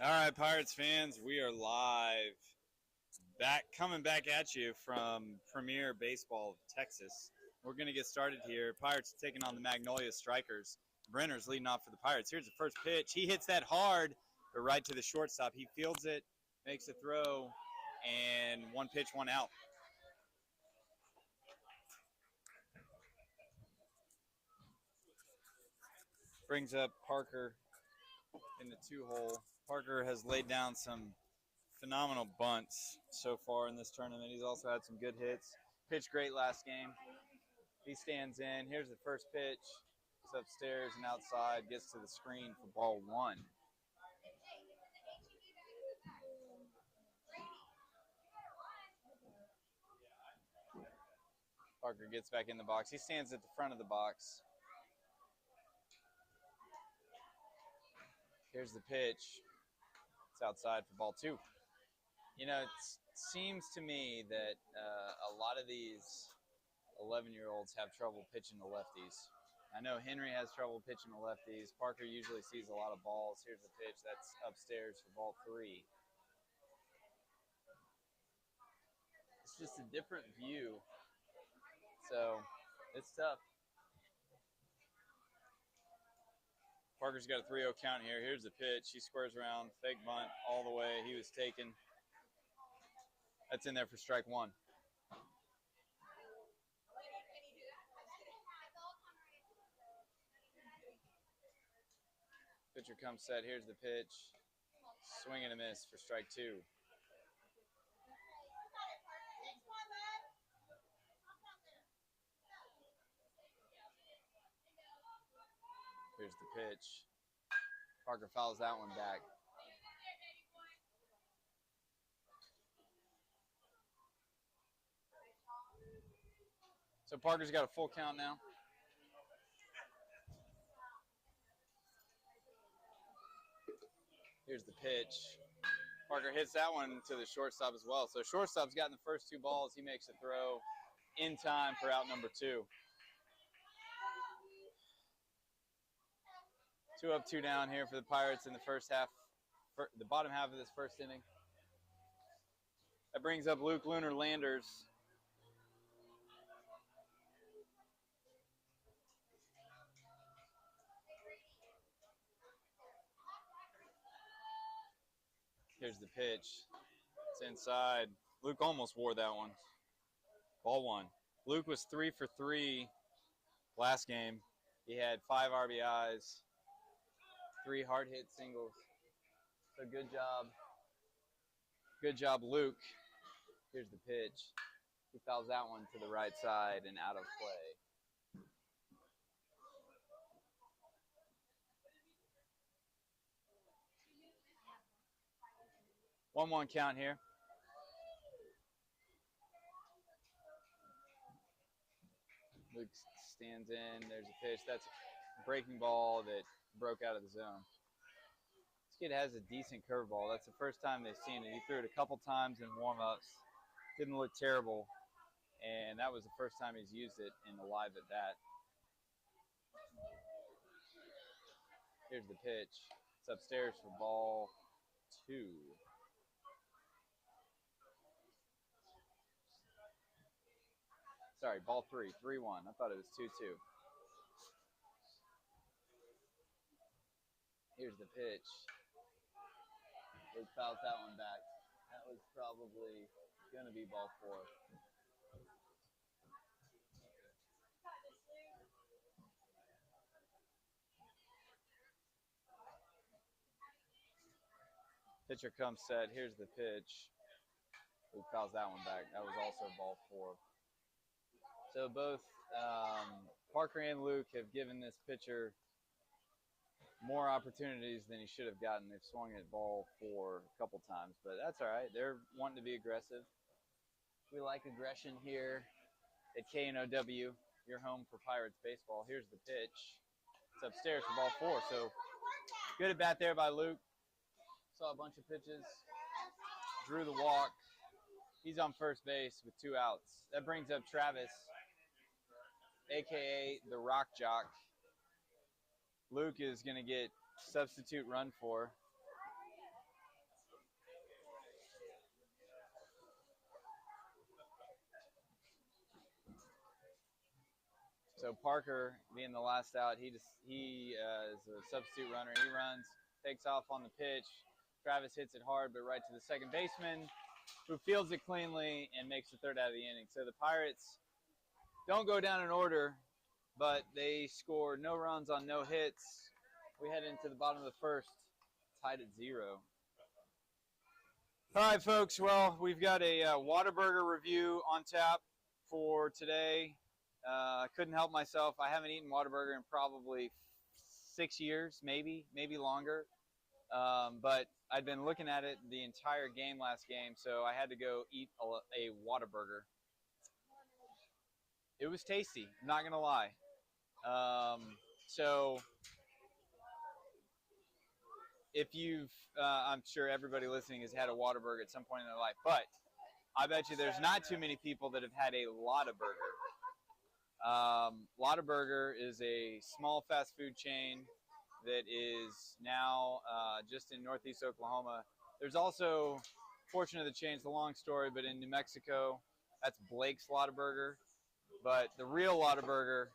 All right, Pirates fans, we are live. Coming back at you from Premier Baseball of Texas. We're going to get started here. Pirates taking on the Magnolia Strikers. Brenner's leading off for the Pirates. Here's the first pitch. He hits that hard, but right to the shortstop. He fields it, makes a throw, and one pitch, one out. Brings up Parker in the 2-hole. Parker has laid down some phenomenal bunts so far in this tournament. He's also had some good hits. Pitched great last game. He stands in. Here's the first pitch. It's upstairs and outside. Gets to the screen for ball 1. Parker gets back in the box. He stands at the front of the box. Here's the pitch. It's outside for ball 2. You know, it seems to me that a lot of these 11-year-olds have trouble pitching the lefties. I know Henry has trouble pitching the lefties. Parker usually sees a lot of balls. Here's the pitch. That's upstairs for ball 3. It's just a different view. So it's tough. Parker's got a 3-0 count here. Here's the pitch. He squares around, fake bunt all the way. He was taken. That's in there for strike 1. Pitcher comes set. Here's the pitch. Swing and a miss for strike 2. Here's the pitch. Parker fouls that one back. So Parker's got a full count now. Here's the pitch. Parker hits that one to the shortstop as well. So shortstop's gotten the first 2 balls. He makes a throw in time for out number 2. 2 up, 2 down here for the Pirates in the first half, the bottom half of this first inning. That brings up Luke Lunar Landers. Here's the pitch. It's inside. Luke almost wore that one. Ball 1. Luke was 3 for 3 last game. He had 5 RBIs, 3 hard hit singles. So good job. Good job, Luke. Here's the pitch. He fouls that one to the right side and out of play. 1-1 count here. Luke stands in. There's a pitch. That's a breaking ball that broke out of the zone. This kid has a decent curveball. That's the first time they've seen it. He threw it a couple times in warm-ups. Didn't look terrible. And that was the first time he's used it in a live at bat. Here's the pitch. It's upstairs for ball 2. Sorry, ball 3, 3-1. I thought it was 2-2. Here's the pitch. Luke fouls that one back. That was probably going to be ball 4. Pitcher comes set. Here's the pitch. Luke fouls that one back. That was also ball 4. So both Parker and Luke have given this pitcher more opportunities than he should have gotten. They've swung at ball 4 a couple times, but that's all right. They're wanting to be aggressive. We like aggression here at KNOW, your home for Pirates baseball. Here's the pitch. It's upstairs for ball 4. So good at bat there by Luke. Saw a bunch of pitches. Drew the walk. He's on first base with 2 outs. That brings up Travis, a.k.a. the Rock Jock. Luke is going to get substitute run for. So Parker, being the last out, he is a substitute runner. He runs, takes off on the pitch. Travis hits it hard, but right to the second baseman, who fields it cleanly and makes the 3rd out of the inning. So the Pirates don't go down in order, but they score no runs on no hits. We head into the bottom of the 1st, tied at 0. All right, folks. Well, we've got a Whataburger review on tap for today. I couldn't help myself. I haven't eaten Whataburger in probably 6 years, maybe longer. But I'd been looking at it the entire game last game, so I had to go eat a Whataburger. It was tasty, I'm not going to lie. So if you've, I'm sure everybody listening has had a Whataburger at some point in their life, but I bet you there's not too many people that have had a Lottaburger. Lottaburger is a small fast food chain that is now just in Northeast Oklahoma. There's also a portion of the chain, it's a long story, but in New Mexico, that's Blake's Lottaburger. But the real Lottaburger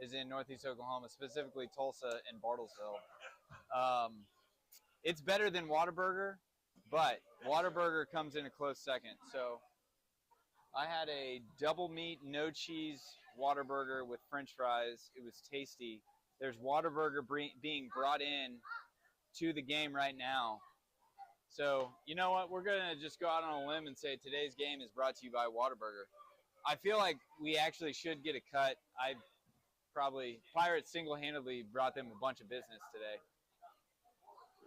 is in Northeast Oklahoma, specifically Tulsa and Bartlesville. It's better than Whataburger, but Whataburger comes in a close second. So I had a double meat, no cheese Whataburger with French fries. It was tasty. There's Whataburger being brought in to the game right now. So, you know what? We're going to just go out on a limb and say today's game is brought to you by Whataburger. I feel like we actually should get a cut. Pirates single-handedly brought them a bunch of business today.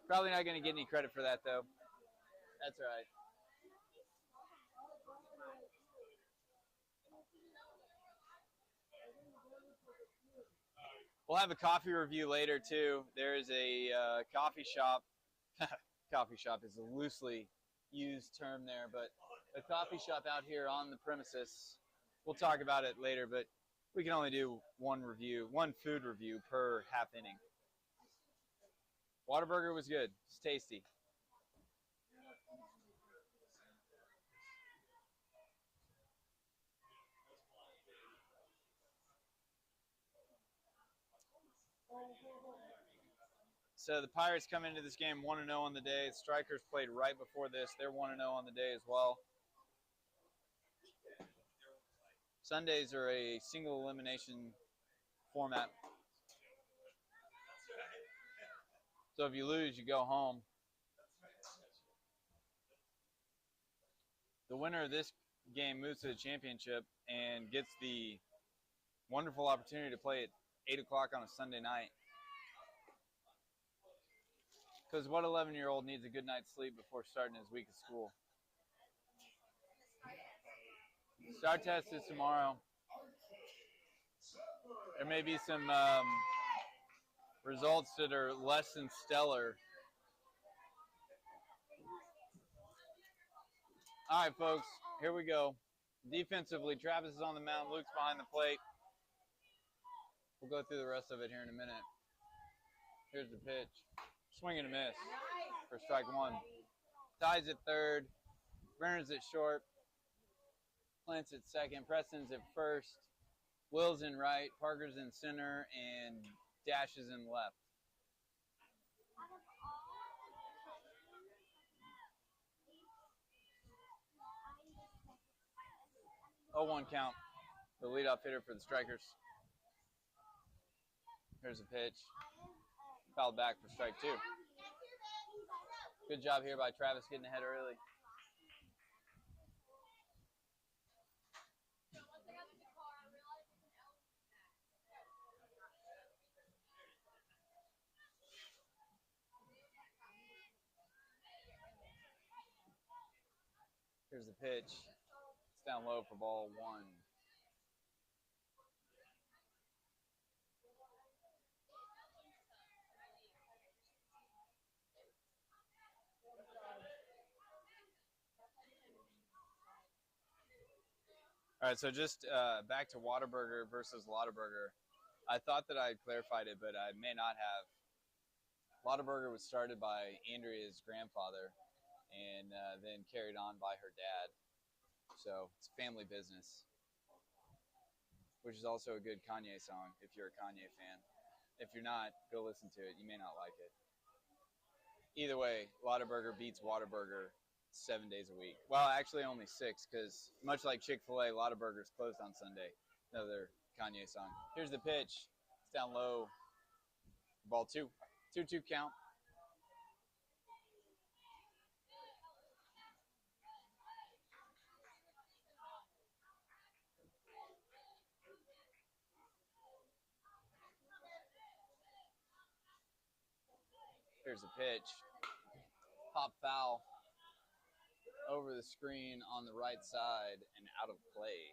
Probably not going to get any credit for that, though. That's all right. We'll have a coffee review later, too. There is a coffee shop. Coffee shop is a loosely used term there, but a coffee shop out here on the premises. We'll talk about it later, but we can only do one food review per half inning. Whataburger was good. It's tasty. So the Pirates come into this game 1-0 on the day. The Strikers played right before this. They're 1-0 on the day as well. Sundays are a single elimination format. So if you lose, you go home. The winner of this game moves to the championship and gets the wonderful opportunity to play at 8 o'clock on a Sunday night. Because what 11-year-old needs a good night's sleep before starting his week of school? Star test is tomorrow. There may be some results that are less than stellar. All right, folks, here we go. Defensively, Travis is on the mound. Luke's behind the plate. We'll go through the rest of it here in a minute. Here's the pitch. Swing and a miss for strike 1. Ties at third. Brenner's at short. Plants at second. Preston's at first. Will's in right. Parker's in center. And Dash is in left. Oh, 1 count. The leadoff hitter for the Strikers. Here's a pitch. Fouled back for strike 2. Good job here by Travis getting ahead early. Here's the pitch. It's down low for ball 1. All right, so just back to Whataburger versus Lottaburger. I thought that I had clarified it, but I may not have. Lottaburger was started by Andrea's grandfather and then carried on by her dad. So it's a family business, which is also a good Kanye song if you're a Kanye fan. If you're not, go listen to it. You may not like it. Either way, Lottaburger beats Whataburger 7 days a week. Well, actually only 6, because much like Chick-fil-A, Lottaburger's closed on Sunday. Another Kanye song. Here's the pitch. It's down low. Ball 2. 2-2 count. Here's the pitch. Pop foul over the screen on the right side and out of play.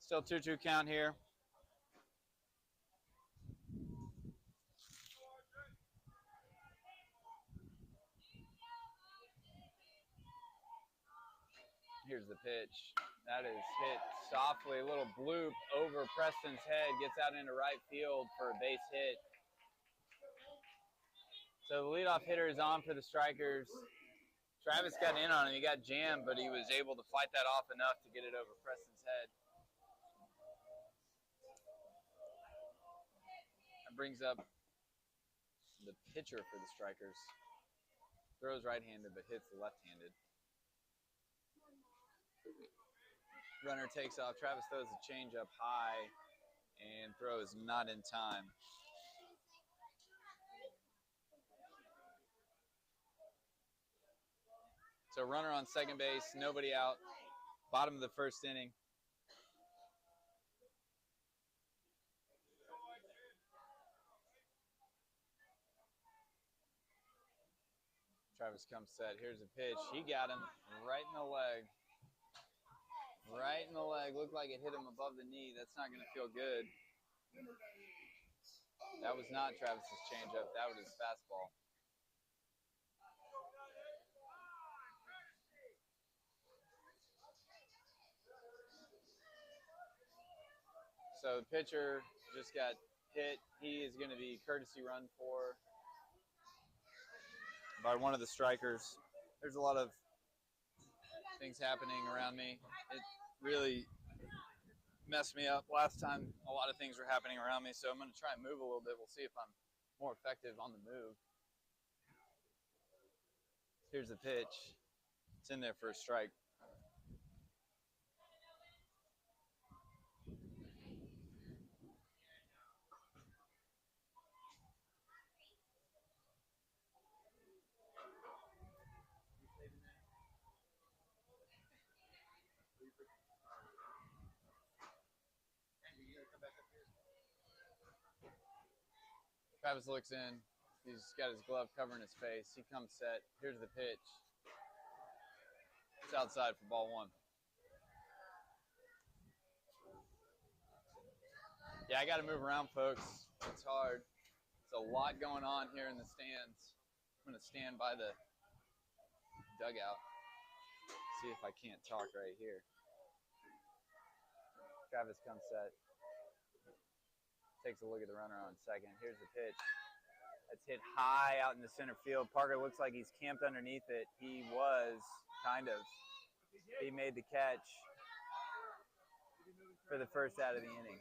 Still 2-2 count here. Here's the pitch. That is hit softly. A little bloop over Preston's head. Gets out into right field for a base hit. So the leadoff hitter is on for the Strikers. Travis got in on him. He got jammed, but he was able to fight that off enough to get it over Preston's head. That brings up the pitcher for the Strikers. Throws right-handed, but hits left-handed. Runner takes off. Travis throws the changeup high and throws not in time. So runner on second base, nobody out. Bottom of the first inning. Travis comes set. Here's a pitch. He got him right in the leg. Right in the leg. Looked like it hit him above the knee. That's not going to feel good. That was not Travis's changeup. That was his fastball. So the pitcher just got hit. He is going to be courtesy run for by one of the Strikers. There's a lot of things happening around me. It really messed me up last time. A lot of things were happening around me, so I'm going to try and move a little bit. We'll see if I'm more effective on the move. Here's the pitch. It's in there for a strike. Travis looks in. He's got his glove covering his face. He comes set. Here's the pitch. It's outside for ball 1. Yeah, I got to move around, folks. It's hard. It's a lot going on here in the stands. I'm going to stand by the dugout. See if I can't talk right here. Travis comes set. Takes a look at the runner on second. Here's the pitch. That's hit high out in the center field. Parker looks like he's camped underneath it. He was, kind of. He made the catch for the first out of the inning.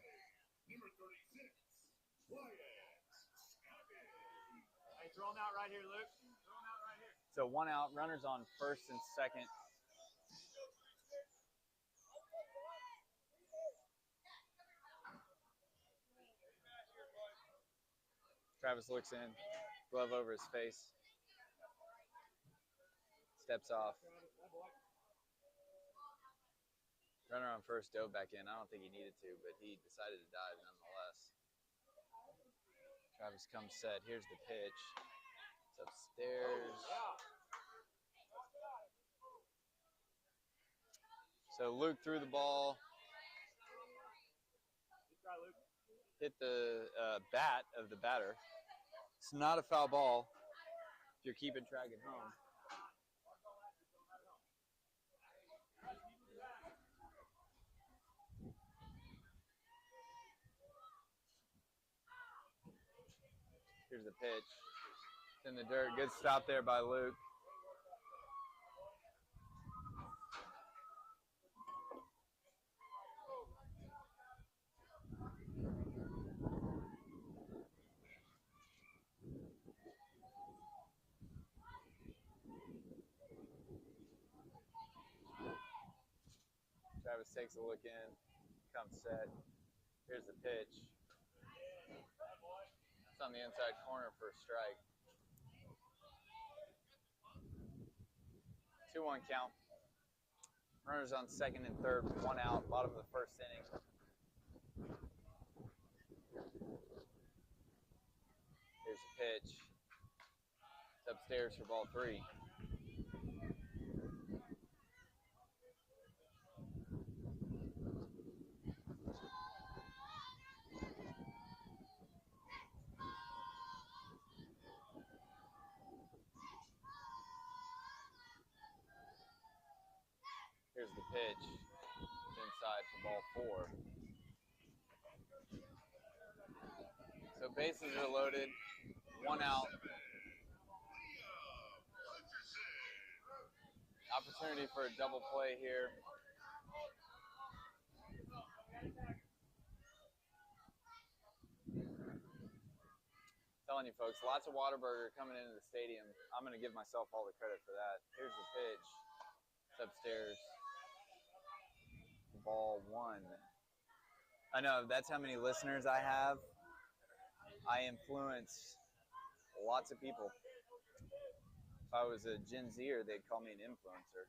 Hey, throw him out right here, Luke. Throw him out right here. So 1 out, runners on first and second. Travis looks in, glove over his face, steps off. Runner on first dove back in. I don't think he needed to, but he decided to dive nonetheless. Travis comes set. Here's the pitch. It's upstairs. So Luke threw the ball. Hit the bat of the batter. It's not a foul ball. if you're keeping track at home. Here's the pitch. It's in the dirt. Good stop there by Luke. Travis takes a look in, comes set. Here's the pitch. It's on the inside corner for a strike. 2-1 count. Runners on second and third, 1 out, bottom of the first inning. Here's the pitch. It's upstairs for ball 3. Here's the pitch. It's inside for ball 4. So bases are loaded, 1 out. Opportunity for a double play here. Telling you folks, lots of Whataburger coming into the stadium. I'm going to give myself all the credit for that. Here's the pitch. It's upstairs. Ball 1. I know, that's how many listeners I have. I influence lots of people. If I was a Gen Zer, they'd call me an influencer.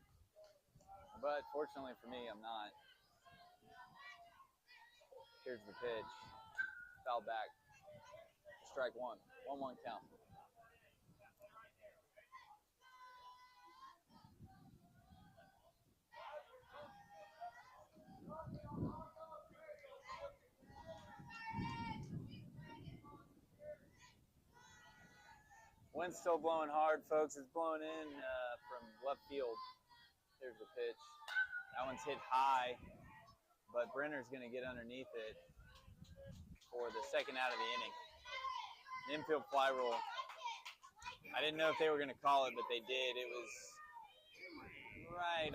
But fortunately for me, I'm not. Here's the pitch. Foul back. Strike 1. 1-1 count. Wind's still blowing hard, folks. It's blowing in from left field. There's the pitch. That one's hit high, but Brenner's going to get underneath it for the second out of the inning. An infield fly roll. I didn't know if they were going to call it, but they did. It was right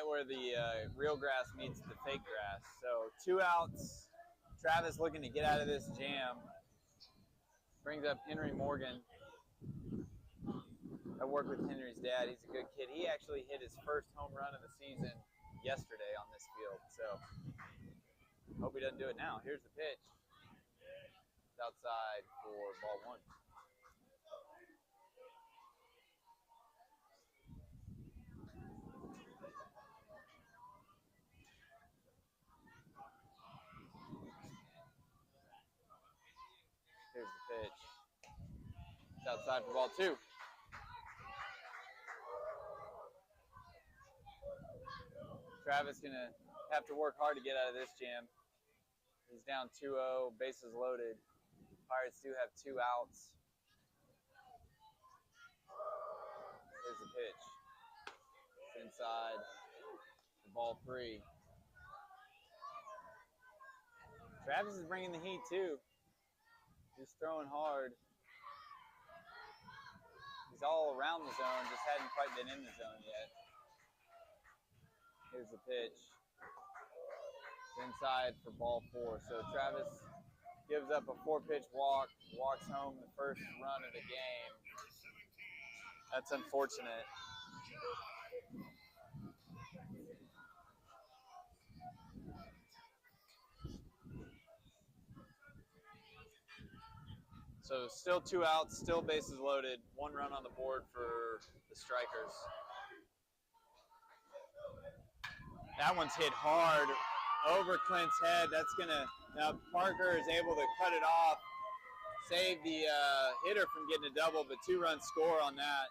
where the real grass meets the fake grass. So 2 outs. Travis looking to get out of this jam. Brings up Henry Morgan. I work with Henry's dad. He's a good kid. He actually hit his first home run of the season yesterday on this field. So hope he doesn't do it now. Here's the pitch. It's outside for ball 1. Here's the pitch. It's outside for ball 2. Travis gonna have to work hard to get out of this jam. He's down 2-0, bases loaded. Pirates do have 2 outs. Here's the pitch. It's inside for ball 3. Travis is bringing the heat too. He's throwing hard. He's all around the zone, just hadn't quite been in the zone yet. Here's the pitch. It's inside for ball 4. So Travis gives up a 4-pitch walk, walks home the first run of the game. That's unfortunate. So still 2 outs, still bases loaded, 1 run on the board for the Strikers. That one's hit hard over Clint's head. That's gonna, now Parker is able to cut it off, save the hitter from getting a double, but 2-run score on that.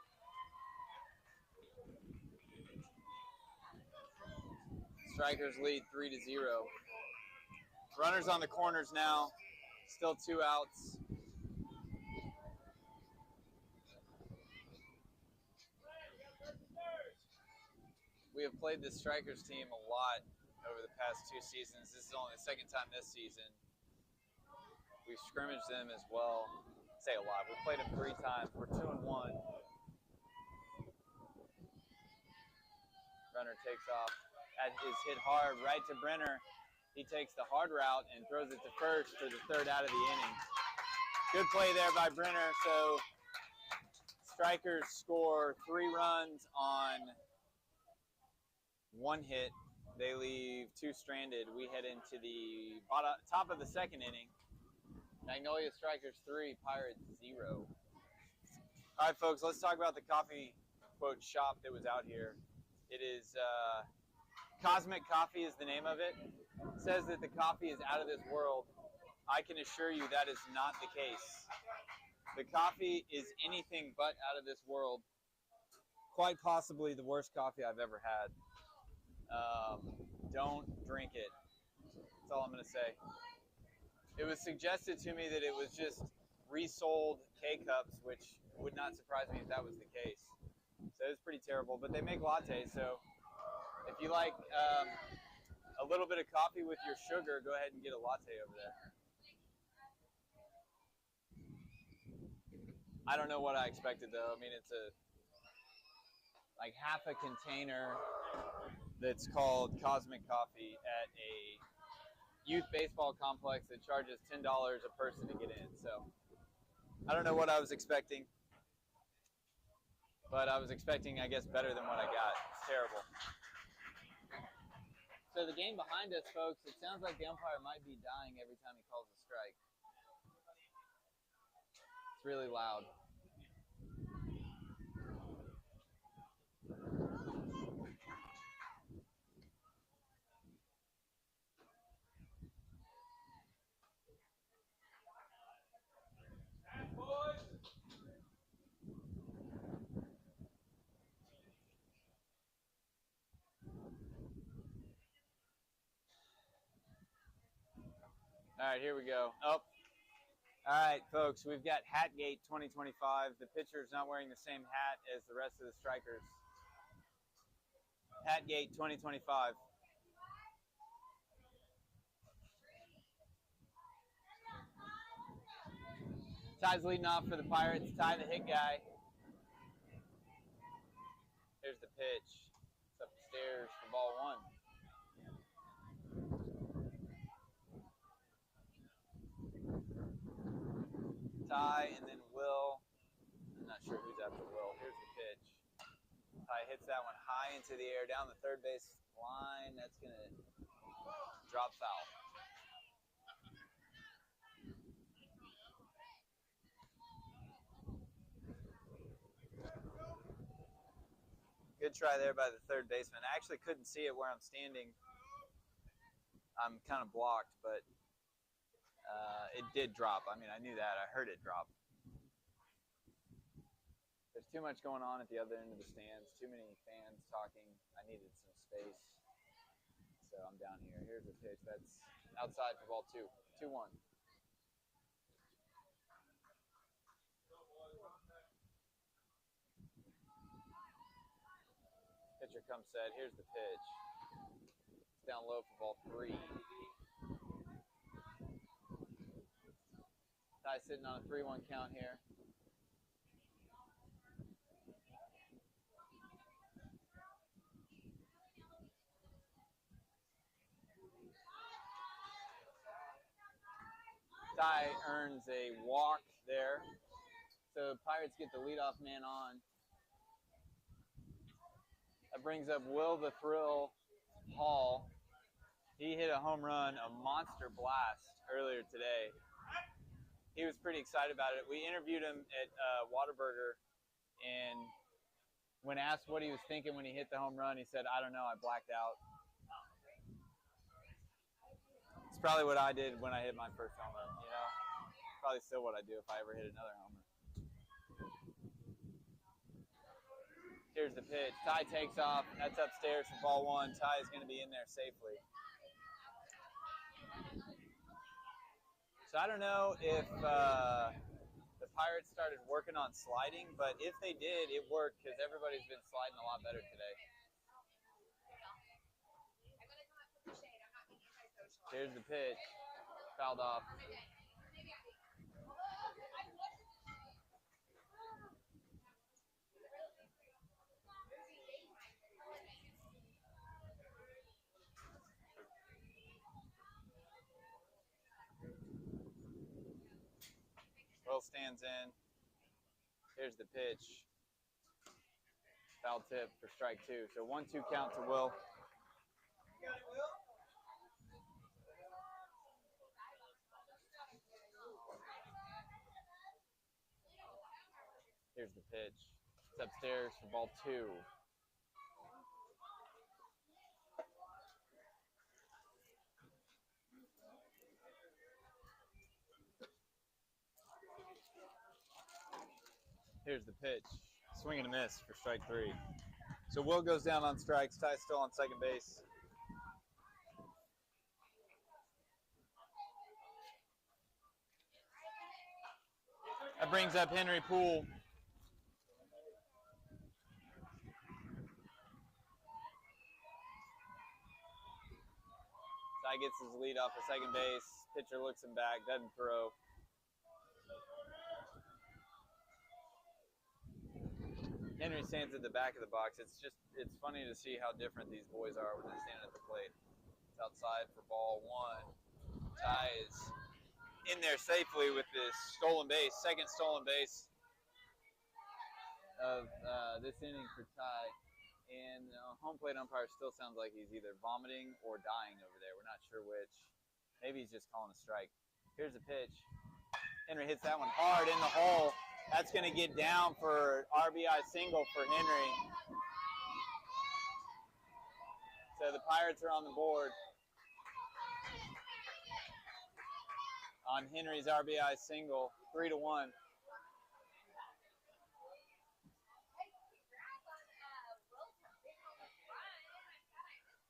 Strikers lead 3-0. Runners on the corners now, still 2 outs. have played the Strikers team a lot over the past 2 seasons. This is only the second time this season. We've scrimmaged them as well. Say a lot. We've played them 3 times. We're 2-1. Runner takes off. That is hit hard right to Brenner. He takes the hard route and throws it to first for the 3rd out of the inning. Good play there by Brenner. So Strikers score 3 runs on 1 hit. They leave 2 stranded. We head into the top of the 2nd inning. Magnolia Strikers 3, Pirates 0. All right, folks, let's talk about the coffee quote shop that was out here. It is Cosmic Coffee is the name of it. It says that the coffee is out of this world. I can assure you that is not the case. The coffee is anything but out of this world. Quite possibly the worst coffee I've ever had. Don't drink it. That's all I'm going to say. It was suggested to me that it was just resold K-Cups, which would not surprise me if that was the case. So it was pretty terrible, but they make lattes, so if you like a little bit of coffee with your sugar, go ahead and get a latte over there. I don't know what I expected though. I mean, it's like half a container that's called Cosmic Coffee at a youth baseball complex that charges $10 a person to get in. So I don't know what I was expecting, but I was expecting, I guess, better than what I got. It's terrible. So the game behind us, folks, it sounds like the umpire might be dying every time he calls a strike. It's really loud. All right, here we go. Oh. All right, folks, we've got Hatgate 2025. The pitcher's not wearing the same hat as the rest of the Strikers. Hatgate 2025. Ty's leading off for the Pirates. Ty, the hit guy. Here's the pitch. It's upstairs for ball 1. Ty, and then Will. I'm not sure who's after Will. Here's the pitch. Ty hits that one high into the air down the 3rd base line. That's going to drop foul. Good try there by the 3rd baseman. I actually couldn't see it where I'm standing. I'm kind of blocked, but it did drop. I mean, I knew that. I heard it drop. There's too much going on at the other end of the stands. Too many fans talking. I needed some space. So I'm down here. Here's the pitch. That's outside for ball 2. 2-1. Pitcher comes set. Here's the pitch. It's down low for ball 3. Ty sitting on a 3-1 count here. Ty earns a walk there. So Pirates get the leadoff man on. That brings up Will the Thrill Hall. He hit a home run, a monster blast earlier today. He was pretty excited about it. We interviewed him at Whataburger, and when asked what he was thinking when he hit the home run, he said, "I don't know, I blacked out." It's probably what I did when I hit my first home run, you know? Probably still what I do if I ever hit another home run. Here's the pitch. Ty takes off. That's upstairs for ball 1. Ty is going to be in there safely. So I don't know if the Pirates started working on sliding, but if they did, it worked because everybody's been sliding a lot better today. Here's the pitch. Fouled off. Will stands in. Here's the pitch. Foul tip for strike 2. So 1-2 count to Will. Here's the pitch. It's upstairs for ball 2. Here's the pitch. Swing and a miss for strike 3. So Will goes down on strikes. Ty's still on second base. That brings up Henry Poole. Ty gets his lead off of second base. Pitcher looks him back, doesn't throw. Henry stands at the back of the box. It's funny to see how different these boys are when they stand at the plate. It's outside for ball 1. Ty is in there safely with this stolen base, second stolen base of this inning for Ty. And home plate umpire still sounds like he's either vomiting or dying over there. We're not sure which. Maybe he's just calling a strike. Here's a pitch. Henry hits that one hard in the hole. That's going to get down for RBI single for Henry. So the Pirates are on the board on Henry's RBI single, 3-1.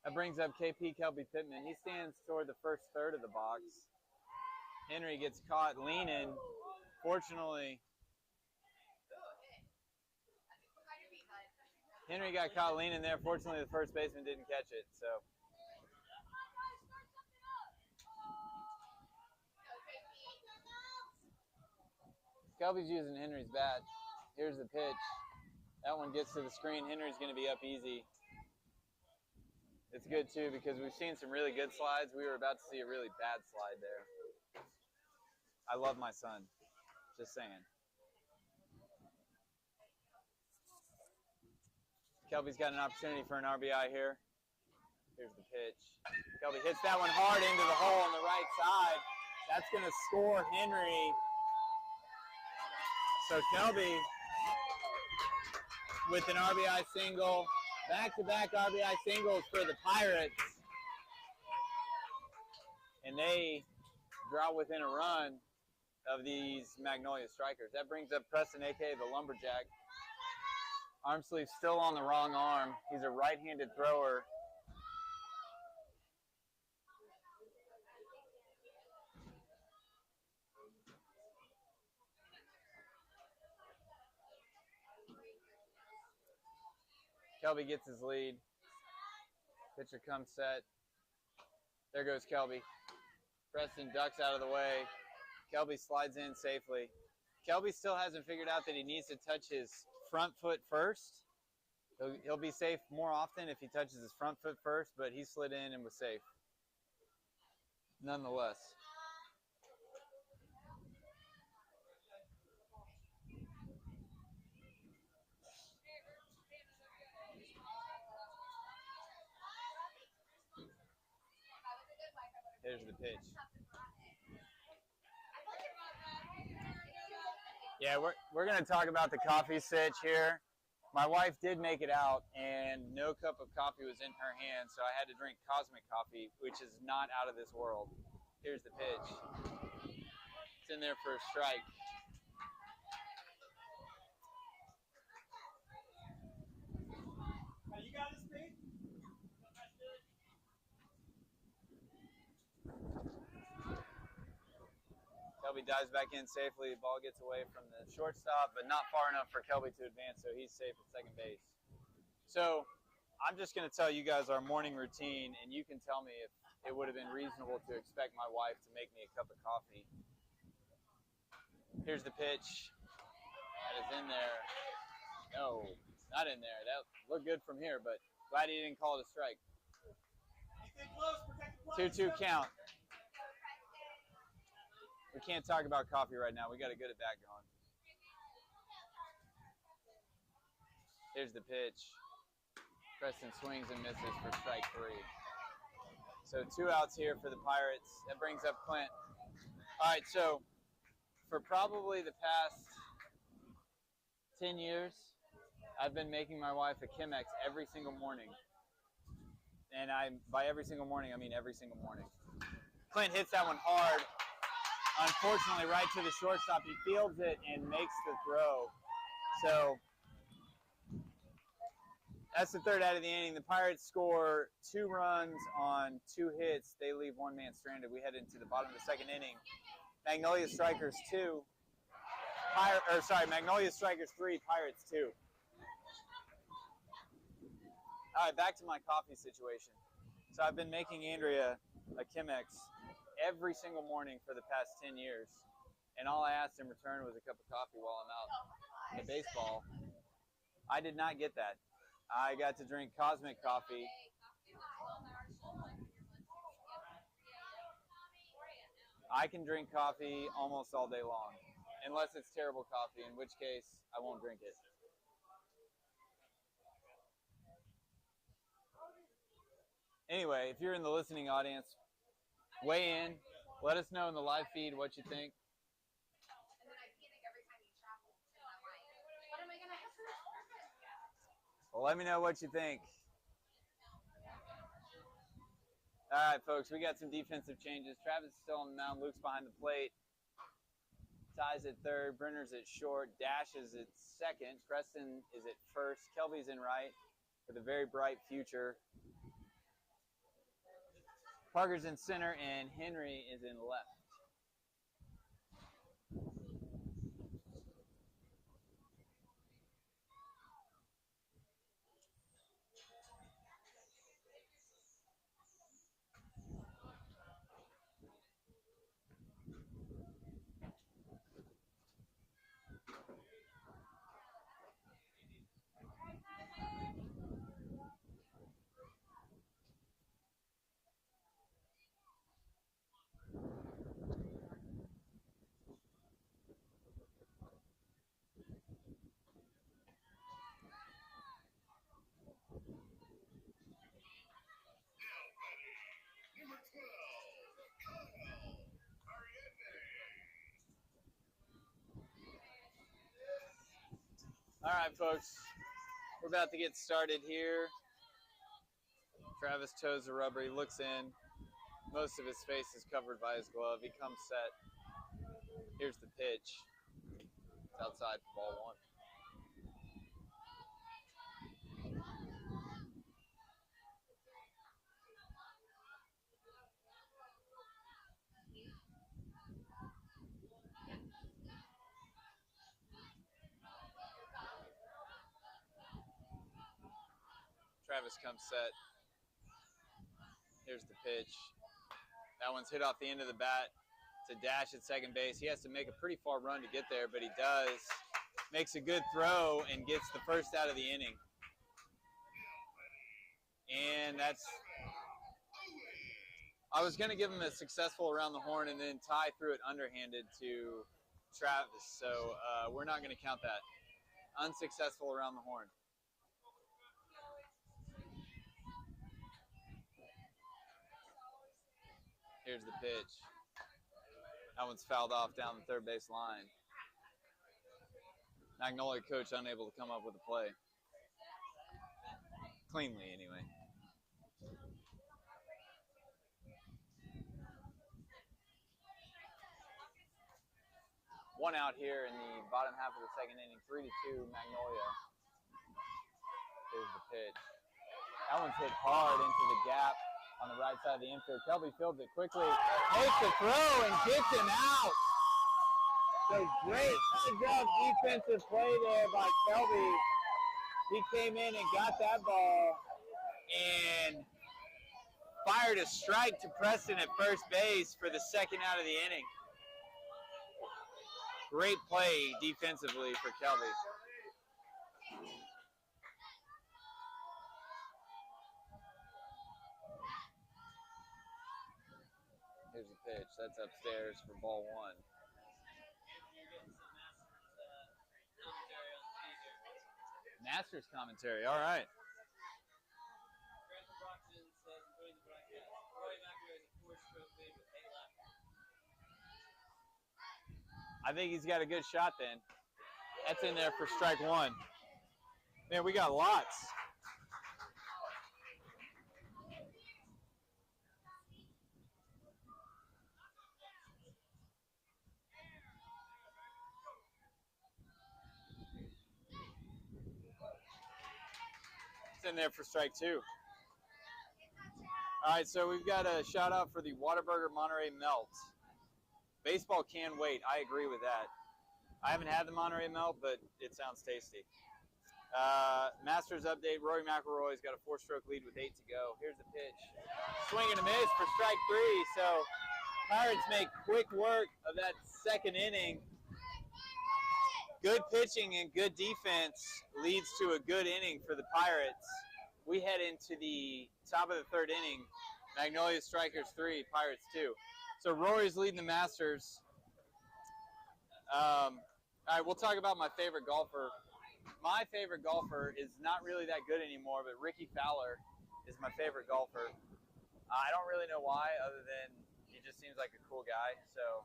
That brings up KP Kelby Pittman. He stands toward the first third of the box. Henry gets caught leaning. Fortunately, Henry got caught leaning there. Fortunately, the first baseman didn't catch it. So Kelby's using Henry's bat. Here's the pitch. That one gets to the screen. Henry's going to be up easy. It's good, too, because we've seen some really good slides. We were about to see a really bad slide there. I love my son. Just saying. Kelby's got an opportunity for an RBI here. Here's the pitch. Kelby hits that one hard into the hole on the right side. That's going to score Henry. So Kelby with an RBI single. Back-to-back RBI singles for the Pirates. And they draw within a run of these Magnolia strikers. That brings up Preston, a.k.a. the Lumberjack. Arm sleeve still on the wrong arm. He's a right-handed thrower. Kelby gets his lead. Pitcher comes set. There goes Kelby. Preston ducks out of the way. Kelby slides in safely. Kelby still hasn't figured out that he needs to touch his front foot first. He'll be safe more often if he touches his front foot first, but he slid in and was safe nonetheless. Here's the pitch. Yeah, we're going to talk about the coffee sitch here. My wife did make it out, and no cup of coffee was in her hand, so I had to drink Cosmic coffee, which is not out of this world. Here's the pitch. It's in there for a strike. You got this, Pete? Kelby dives back in safely. The ball gets away from the shortstop, but not far enough for Kelby to advance, so he's safe at second base. So I'm just going to tell you guys our morning routine, and you can tell me it would have been reasonable to expect my wife to make me a cup of coffee. Here's the pitch. That is in there. No, not in there. That looked good from here, but glad he didn't call it a strike. 2-2 count. We can't talk about coffee right now. We got to get it back going. Here's the pitch. Preston swings and misses for strike 3. So 2 outs here for the Pirates. That brings up Clint. All right, so for probably the past 10 years, I've been making my wife a Chemex every single morning. And by every single morning, I mean every single morning. Clint hits that one hard. Unfortunately, right to the shortstop. He fields it and makes the throw. So that's the 3rd out of the inning. The Pirates score 2 runs on 2 hits. They leave 1 man stranded. We head into the bottom of the 2nd inning. Magnolia strikers 2. Magnolia strikers 3, Pirates 2. All right, back to my coffee situation. So I've been making Andrea a Chemex every single morning for the past 10 years. And all I asked in return was a cup of coffee while I'm out in baseball. I did not get that. I got to drink Cosmic coffee. I can drink coffee almost all day long, unless it's terrible coffee, in which case I won't drink it. Anyway, if you're in the listening audience, weigh in. Let us know in the live feed what you think. Well, let me know what you think. All right, folks, we got some defensive changes. Travis is still on the mound. Luke's behind the plate. Ty's at 3rd. Brenner's at short. Dash is at 2nd. Preston is at 1st. Kelby's in right with a very bright future. Parker's in center, and Henry is in left. All right, folks, we're about to get started here. Travis toes the rubber. He looks in. Most of his face is covered by his glove. He comes set. Here's the pitch. It's outside for ball 1. Travis comes set. Here's the pitch. That one's hit off the end of the bat to Dash at 2nd base. He has to make a pretty far run to get there, but he does. Makes a good throw and gets the 1st out of the inning. And that's... I was going to give him a successful around the horn, and then Ty threw it underhanded to Travis. So we're not going to count that. Unsuccessful around the horn. Here's the pitch. That one's fouled off down the 3rd base line. Magnolia coach unable to come up with a play. Cleanly, anyway. One out here in the bottom half of the 2nd inning. 3-2 Magnolia. Here's the pitch. That one's hit hard into the gap on the right side of the infield. Kelby fields it quickly, makes the throw, and gets him out. So great job defensive play there by Kelby. He came in and got that ball and fired a strike to Preston at first base for the second out of the inning. Great play defensively for Kelby. Here's the pitch. That's upstairs for ball one. Masters commentary. All right. I think he's got a good shot then. That's in there for strike one. Man, we got lots. It's in there for strike two. All right, so we've got a shout out for the Whataburger Monterey Melt. Baseball can wait. I agree with that. I haven't had the Monterey Melt, but it sounds tasty. Masters update. Rory McIlroy's got a 4-stroke lead with 8 to go. Here's the pitch. Swing and a miss for strike 3. So Pirates make quick work of that second inning. Good pitching and good defense leads to a good inning for the Pirates. We head into the top of the third inning. Magnolia Strikers 3, Pirates 2. So Rory's leading the Masters. All right, we'll talk about my favorite golfer. My favorite golfer is not really that good anymore, but Ricky Fowler is my favorite golfer. I don't really know why, other than he just seems like a cool guy. So,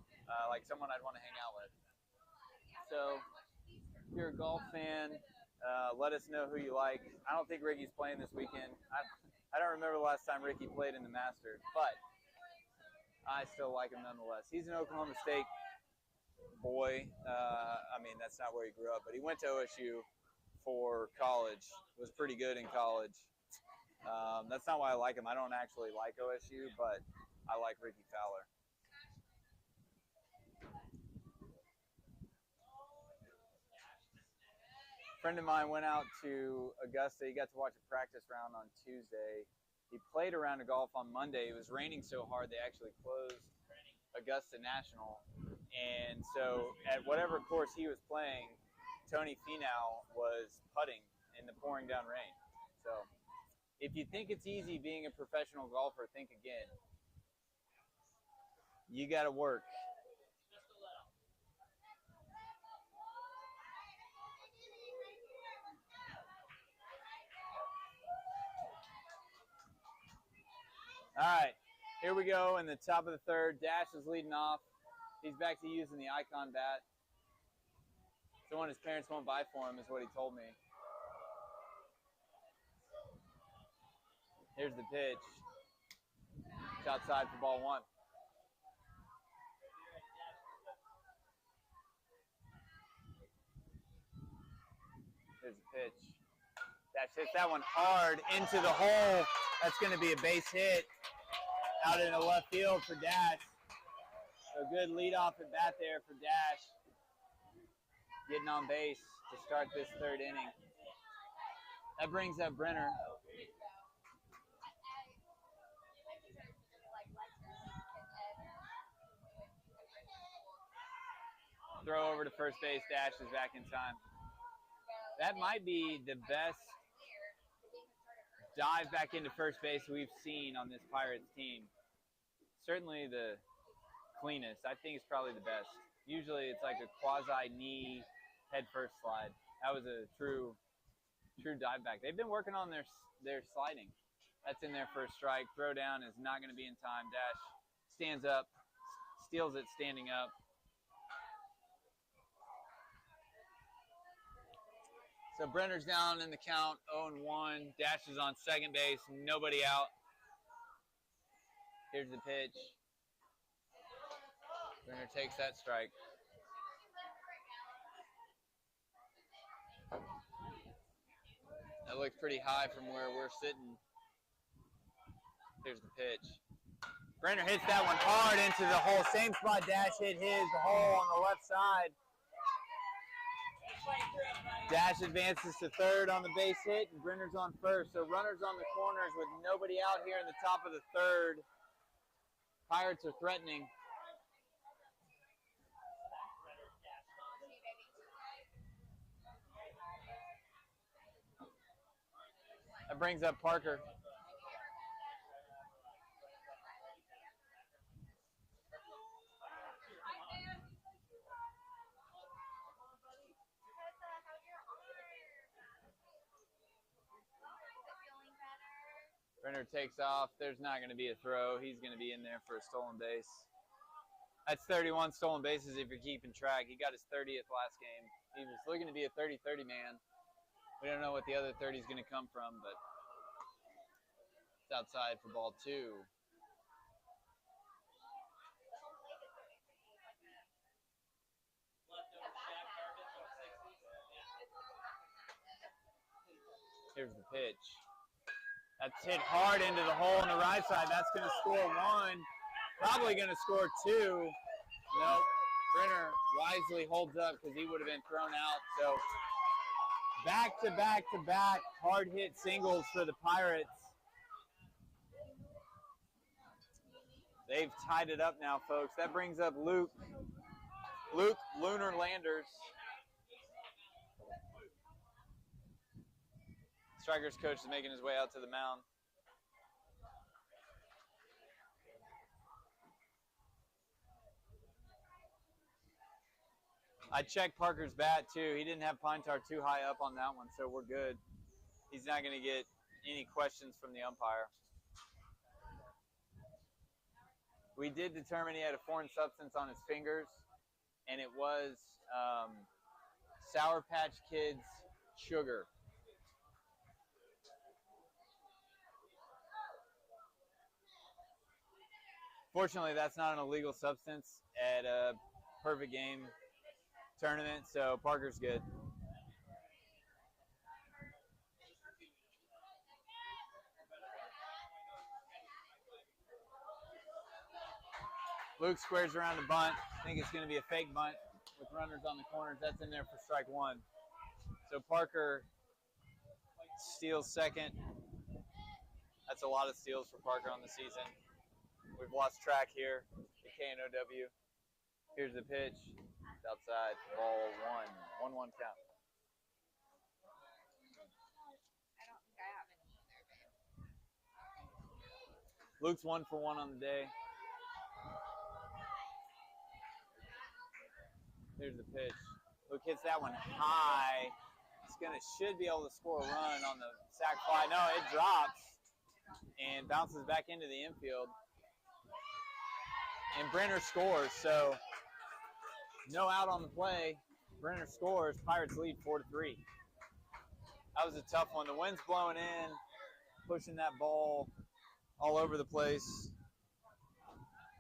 like someone I'd want to hang out with. So, if you're a golf fan, let us know who you like. I don't think Ricky's playing this weekend. I don't remember the last time Ricky played in the Masters, but I still like him nonetheless. He's an Oklahoma State boy. I mean, that's not where he grew up, but he went to OSU for college. Was pretty good in college. That's not why I like him. I don't actually like OSU, but I like Ricky Fowler. A friend of mine went out to Augusta. He got to watch a practice round on Tuesday. He played a round of golf on Monday. It was raining so hard they actually closed Augusta National. And so at whatever course he was playing, Tony Finau was putting in the pouring down rain. So if you think it's easy being a professional golfer, think again. You got to work. All right, here we go in the top of the third. Dash is leading off. He's back to using the Icon bat. It's the one his parents won't buy for him, is what he told me. Here's the pitch. It's outside for ball one. Here's the pitch. Dash hits that one hard into the hole. That's going to be a base hit out in the left field for Dash. So good leadoff at bat there for Dash. Getting on base to start this third inning. That brings up Brenner. Throw over to first base. Dash is back in time. That might be the best dive back into first base we've seen on this Pirates team. Certainly the cleanest. I think it's probably the best. Usually it's like a quasi-knee head first slide. That was a true dive back. They've been working on their sliding. That's in there for a strike. Throw down is not going to be in time. Dash stands up, steals it standing up. So Brenner's down in the count, 0-1. Dash is on second base, nobody out. Here's the pitch. Brenner takes that strike. That looks pretty high from where we're sitting. Here's the pitch. Brenner hits that one hard into the hole. Same spot Dash hit his, the hole on the left side. Dash advances to third on the base hit, and Brenner's on first. So runners on the corners with nobody out here in the top of the third. Pirates are threatening. That brings up Parker. Brenner takes off. There's not going to be a throw. He's going to be in there for a stolen base. That's 31 stolen bases if you're keeping track. He got his 30th last game. He was looking to be a 30-30 man. We don't know what the other 30 is going to come from, but it's outside for ball 2. Here's the pitch. That's hit hard into the hole on the right side. That's going to score 1. Probably going to score 2. Nope. Brenner wisely holds up because he would have been thrown out. So back-to-back-to-back hard-hit singles for the Pirates. They've tied it up now, folks. That brings up Luke Lunar Landers. Strikers coach is making his way out to the mound. I checked Parker's bat too. He didn't have pine tar too high up on that one, so we're good. He's not going to get any questions from the umpire. We did determine he had a foreign substance on his fingers, and it was Sour Patch Kids sugar. Fortunately, that's not an illegal substance at a perfect game tournament, so Parker's good. Luke squares around the bunt. I think it's going to be a fake bunt with runners on the corners. That's in there for strike 1. So Parker steals second. That's a lot of steals for Parker on the season. We've lost track here at KNOW. Here's the pitch. It's outside. Ball 1. 1-1 count. I don't think I have any either, babe. Luke's 1 for 1 on the day. Here's the pitch. Luke hits that one high. Should be able to score a run on the sac fly. No, it drops and bounces back into the infield. And Brenner scores, so no out on the play. Brenner scores. Pirates lead 4-3. That was a tough one. The wind's blowing in, pushing that ball all over the place.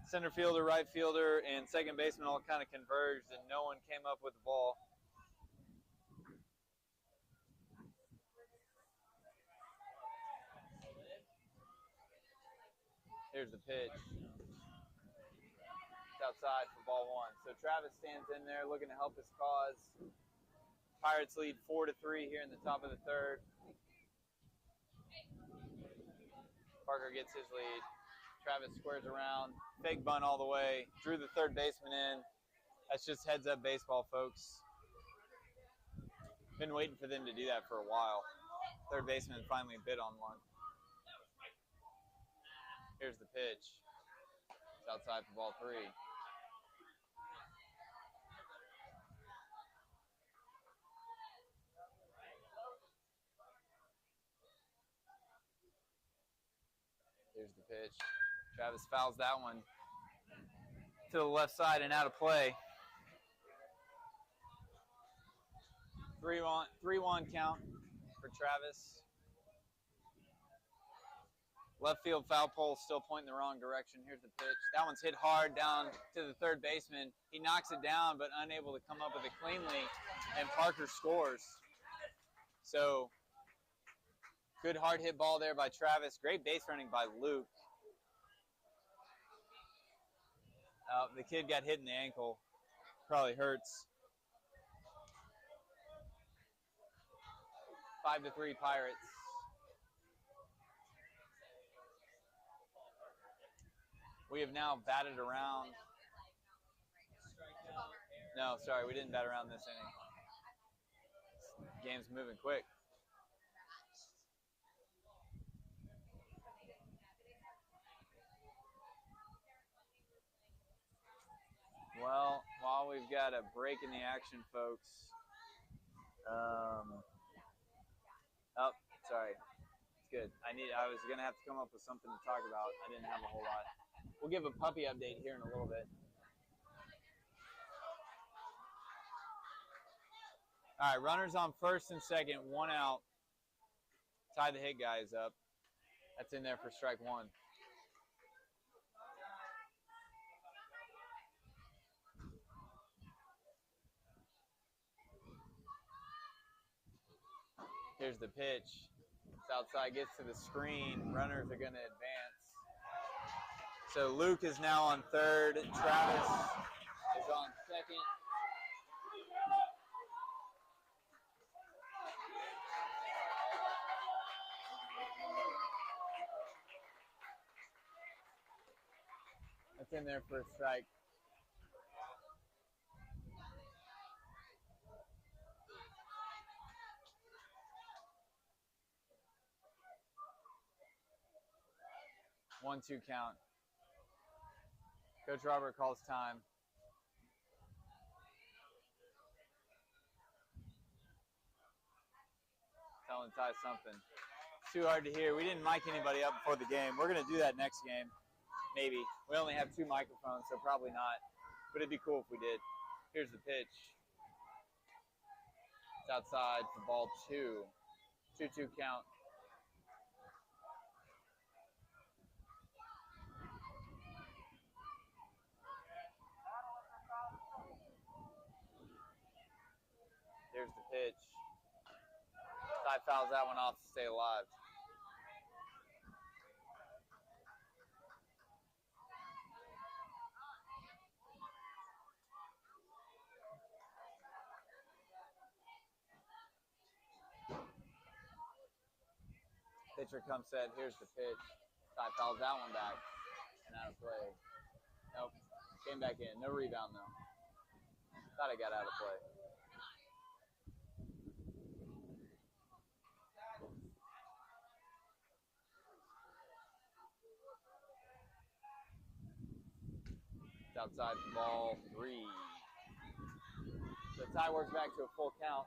Center fielder, right fielder, and second baseman all kind of converged, and no one came up with the ball. Here's the pitch. It's outside for ball 1. So Travis stands in there looking to help his cause. Pirates lead 4-3 here in the top of the third. Parker gets his lead. Travis squares around. Fake bunt all the way. Drew the third baseman in. That's just heads up baseball, folks. Been waiting for them to do that for a while. Third baseman finally bit on one. Here's the pitch. It's outside for ball 3. Here's the pitch. Travis fouls that one to the left side and out of play. 3-1 count for Travis. Left field foul pole still pointing the wrong direction. Here's the pitch. That one's hit hard down to the third baseman. He knocks it down, but unable to come up with it cleanly, and Parker scores. So, good hard hit ball there by Travis. Great base running by Luke. The kid got hit in the ankle. Probably hurts. 5-3 Pirates. We have now batted around. No, sorry, we didn't bat around this inning. Game's moving quick. Well, while we've got a break in the action, folks. Oh, sorry. It's good. I was gonna have to come up with something to talk about. I didn't have a whole lot. We'll give a puppy update here in a little bit. All right, runners on first and second, 1 out. Tie the hit guys up. That's in there for strike one. Here's the pitch. It's outside, gets to the screen. Runners are going to advance. So Luke is now on third. Travis is on second. That's in there for a strike. One-two count. Coach Robert calls time. Telling Ty something. It's too hard to hear. We didn't mic anybody up before the game. We're going to do that next game. Maybe. We only have 2 microphones, so probably not. But it'd be cool if we did. Here's the pitch. It's outside for ball 2. 2-2 count. Here's the pitch. Ty fouls that one off to stay alive. Pitcher comes set. Here's the pitch. Ty fouls that one back and out of play. Nope. Came back in. No rebound though. Thought I got out of play. It's outside for ball 3. So Ty works back to a full count.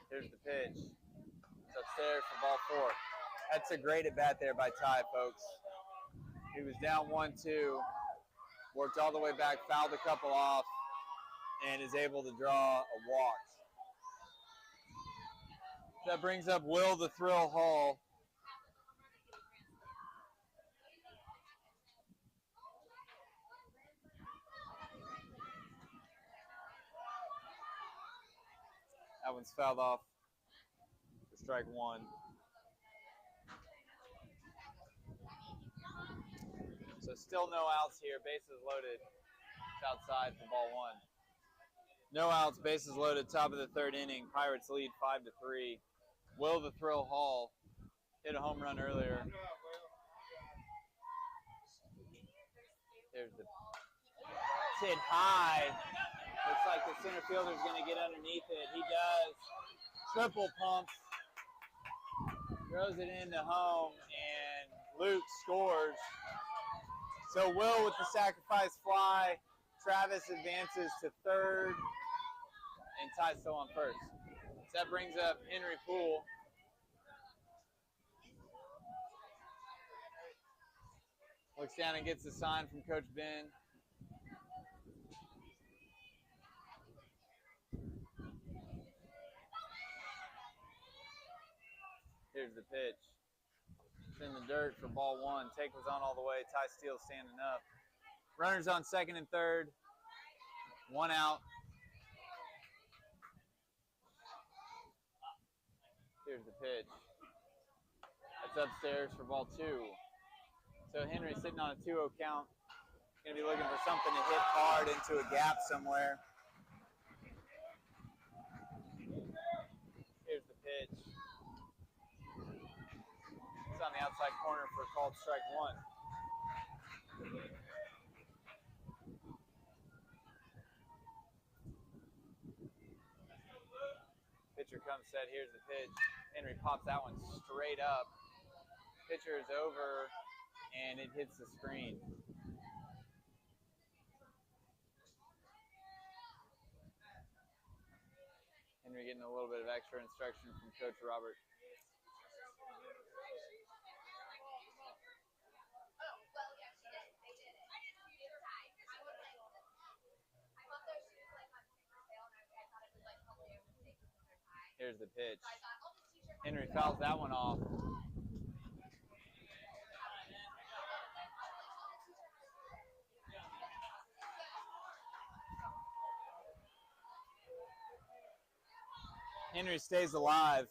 Here's the pitch. It's upstairs for ball 4. That's a great at bat there by Ty, folks. He was down 1-2, worked all the way back, fouled a couple off, and is able to draw a walk. That brings up Will the Thrill Hall. That one's fouled off for strike 1. So still no outs here. Bases loaded. It's outside for ball 1. No outs, bases loaded, top of the 3rd inning. Pirates lead 5-3. Will the Thrill Hall hit a home run earlier. There's the hit high. Looks like the center fielder's going to get underneath it. He does. Triple pumps. Throws it into home, and Luke scores. So Will with the sacrifice fly. Travis advances to 3rd, and Ty's still on 1st. So that brings up Henry Poole. Looks down and gets a sign from Coach Ben. Here's the pitch. It's in the dirt for ball 1. Take was on all the way. Ty Steele standing up. Runners on 2nd and 3rd. 1 out. Here's the pitch. That's upstairs for ball 2. So Henry's sitting on a 2-0 count. Gonna be looking for something to hit hard into a gap somewhere. Here's the pitch. It's on the outside corner for called strike one. Pitcher comes set. Here's the pitch. Henry pops that one straight up. Pitcher is over, and it hits the screen. Henry getting a little bit of extra instruction from Coach Robert. Here's the pitch. Henry fouls that one off. Henry stays alive.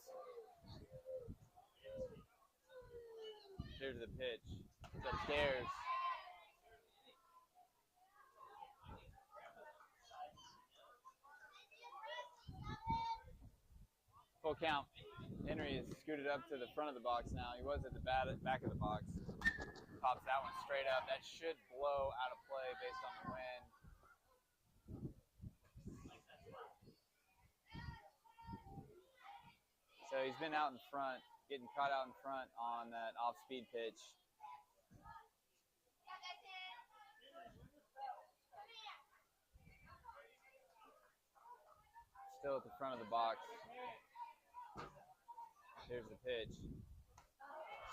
Here's the pitch. It's upstairs. Full count. Henry is scooted up to the front of the box now. He was at the back of the box. Pops that one straight up. That should blow out of play based on the wind. So he's been out in front, getting caught out in front on that off-speed pitch. Still at the front of the box. Here's the pitch.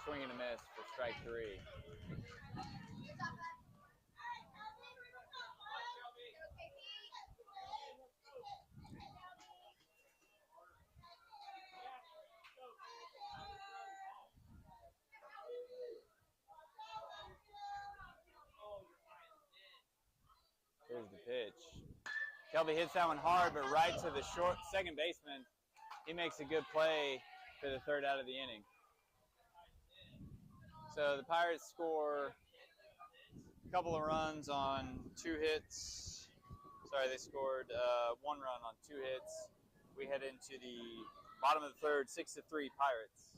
Swing and a miss for strike three. Here's the pitch. Kelby hits that one hard, but right to the short second baseman. He makes a good play for the third out of the inning. So the Pirates score a couple of runs on 2 hits. Sorry, they scored 1 run on 2 hits. We head into the bottom of the third, 6-3 Pirates.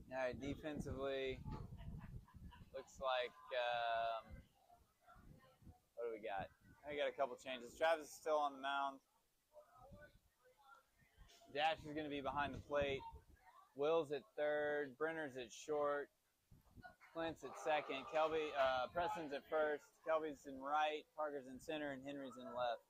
All right, defensively, looks like, what do we got? We got a couple changes. Travis is still on the mound. Dash is going to be behind the plate. Will's at third. Brenner's at short. Clint's at second. Preston's at first. Kelby's in right. Parker's in center, and Henry's in left.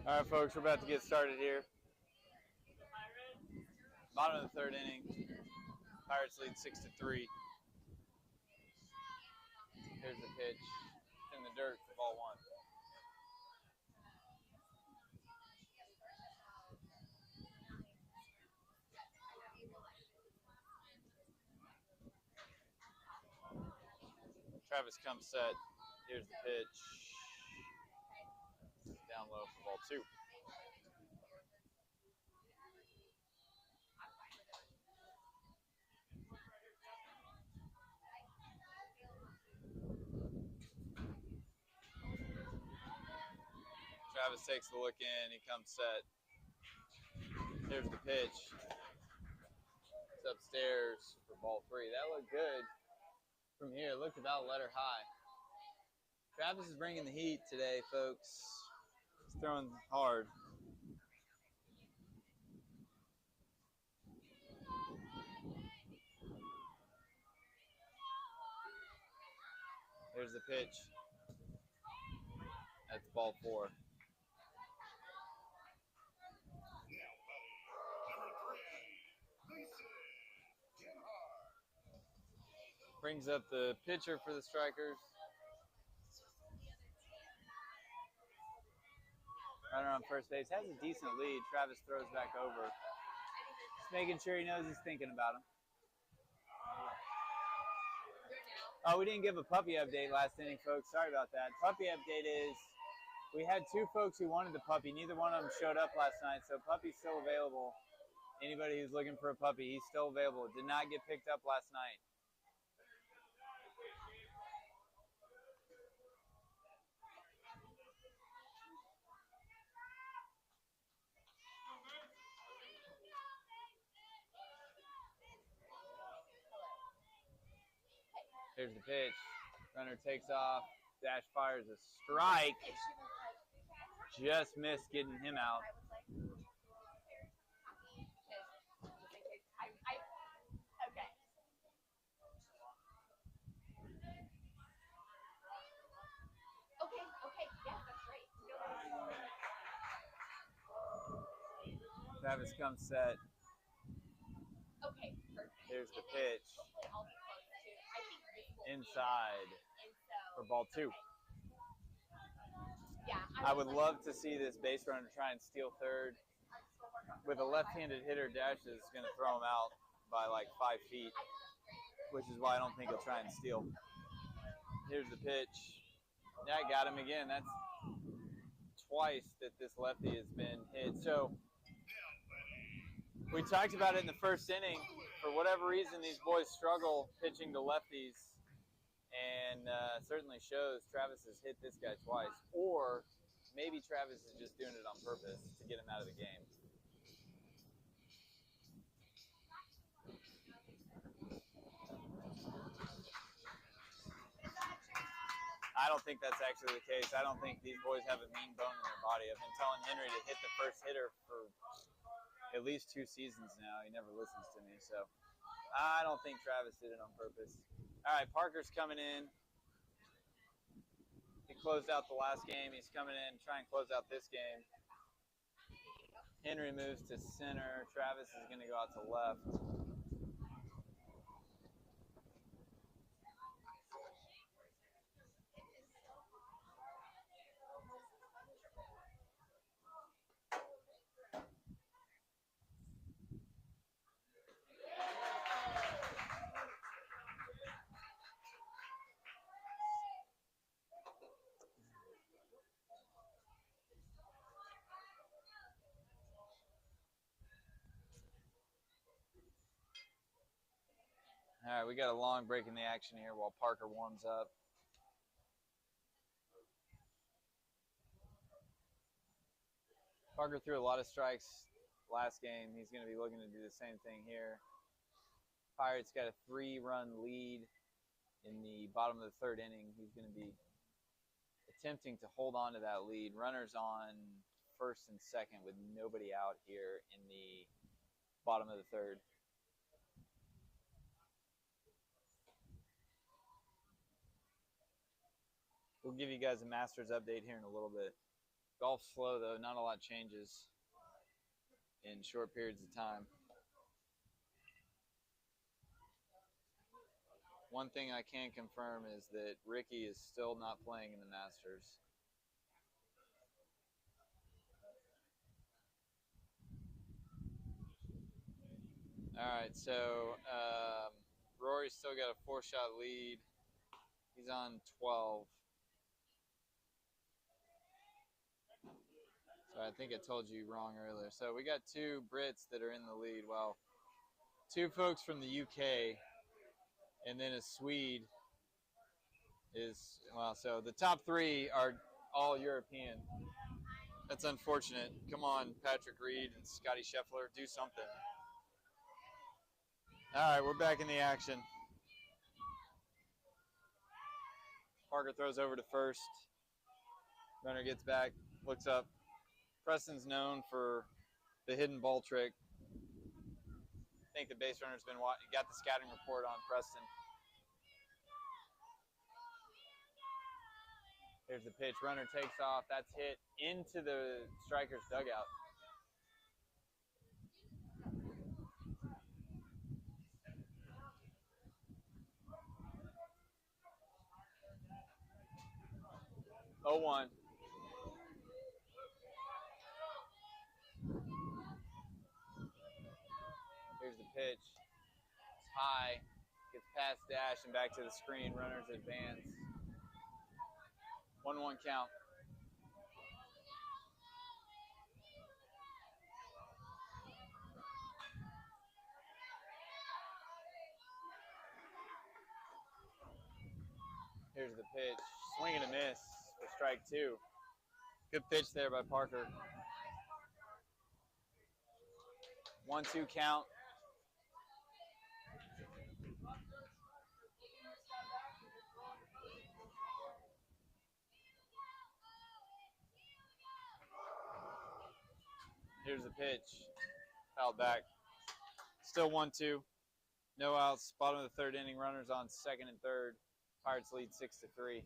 All right, folks, we're about to get started here. Bottom of the third inning. Pirates lead 6-3. Here's the pitch. It's in the dirt for ball one. Travis comes set. Here's the pitch. Down low for ball two. Travis takes a look in. He comes set. Here's the pitch. It's upstairs for ball three. That looked good from here. It looked about letter high. Travis is bringing the heat today, folks. He's throwing hard. Here's the pitch. That's ball four. Brings up the pitcher for the Strikers. Runner on first base. Has a decent lead. Travis throws back over. Just making sure he knows he's thinking about him. Oh, we didn't give a puppy update last inning, folks. Sorry about that. Puppy update is we had two folks who wanted the puppy. Neither one of them showed up last night, so puppy's still available. Anybody who's looking for a puppy, he's still available. Did not get picked up last night. Here's the pitch. Runner takes off. Dash fires a strike. Just missed getting him out. Travis comes set. Here's the pitch. Inside for ball two. I would love to see this base runner try and steal third. With a left-handed hitter, Dash is going to throw him out by like 5 feet, which is why I don't think he'll try and steal. Here's the pitch. Yeah, I got him again. That's twice that this lefty has been hit. So we talked about it in the first inning. For whatever reason, these boys struggle pitching to lefties. And certainly shows Travis has hit this guy twice. Or maybe Travis is just doing it on purpose to get him out of the game. I don't think that's actually the case. I don't think these boys have a mean bone in their body. I've been telling Henry to hit the first hitter for at least 2 seasons now. He never listens to me. So I don't think Travis did it on purpose. All right, Parker's coming in. He closed out the last game. He's coming in to try and close out this game. Henry moves to center. Travis is going to go out to left. All right, we got a long break in the action here while Parker warms up. Parker threw a lot of strikes last game. He's going to be looking to do the same thing here. Pirates got a 3-run lead in the bottom of the 3rd inning. He's going to be attempting to hold on to that lead. Runners on first and second with nobody out here in the bottom of the 3rd. We'll give you guys a Masters update here in a little bit. Golf's slow, though. Not a lot changes in short periods of time. One thing I can confirm is that Ricky is still not playing in the Masters. All right, so Rory's still got a 4-shot lead. He's on 12. So I think I told you wrong earlier. So we got 2 Brits that are in the lead. Well, 2 folks from the UK, and then a Swede is, well, so the top 3 are all European. That's unfortunate. Come on, Patrick Reed and Scotty Scheffler, do something. All right, we're back in the action. Parker throws over to first. Runner gets back, looks up. Preston's known for the hidden ball trick. I think the base runner's got the scouting report on Preston. Here's the pitch. Runner takes off. That's hit into the striker's dugout. Oh, 1. Here's the pitch. It's high. Gets past dash and back to the screen. Runners advance. 1-1 count. Here's the pitch. Swing and a miss for strike 2. Good pitch there by Parker. 1-2 count. Here's the pitch. Fouled back. Still 1-2. No outs. Bottom of the 3rd inning. Runners on 2nd and 3rd. Pirates lead 6-3.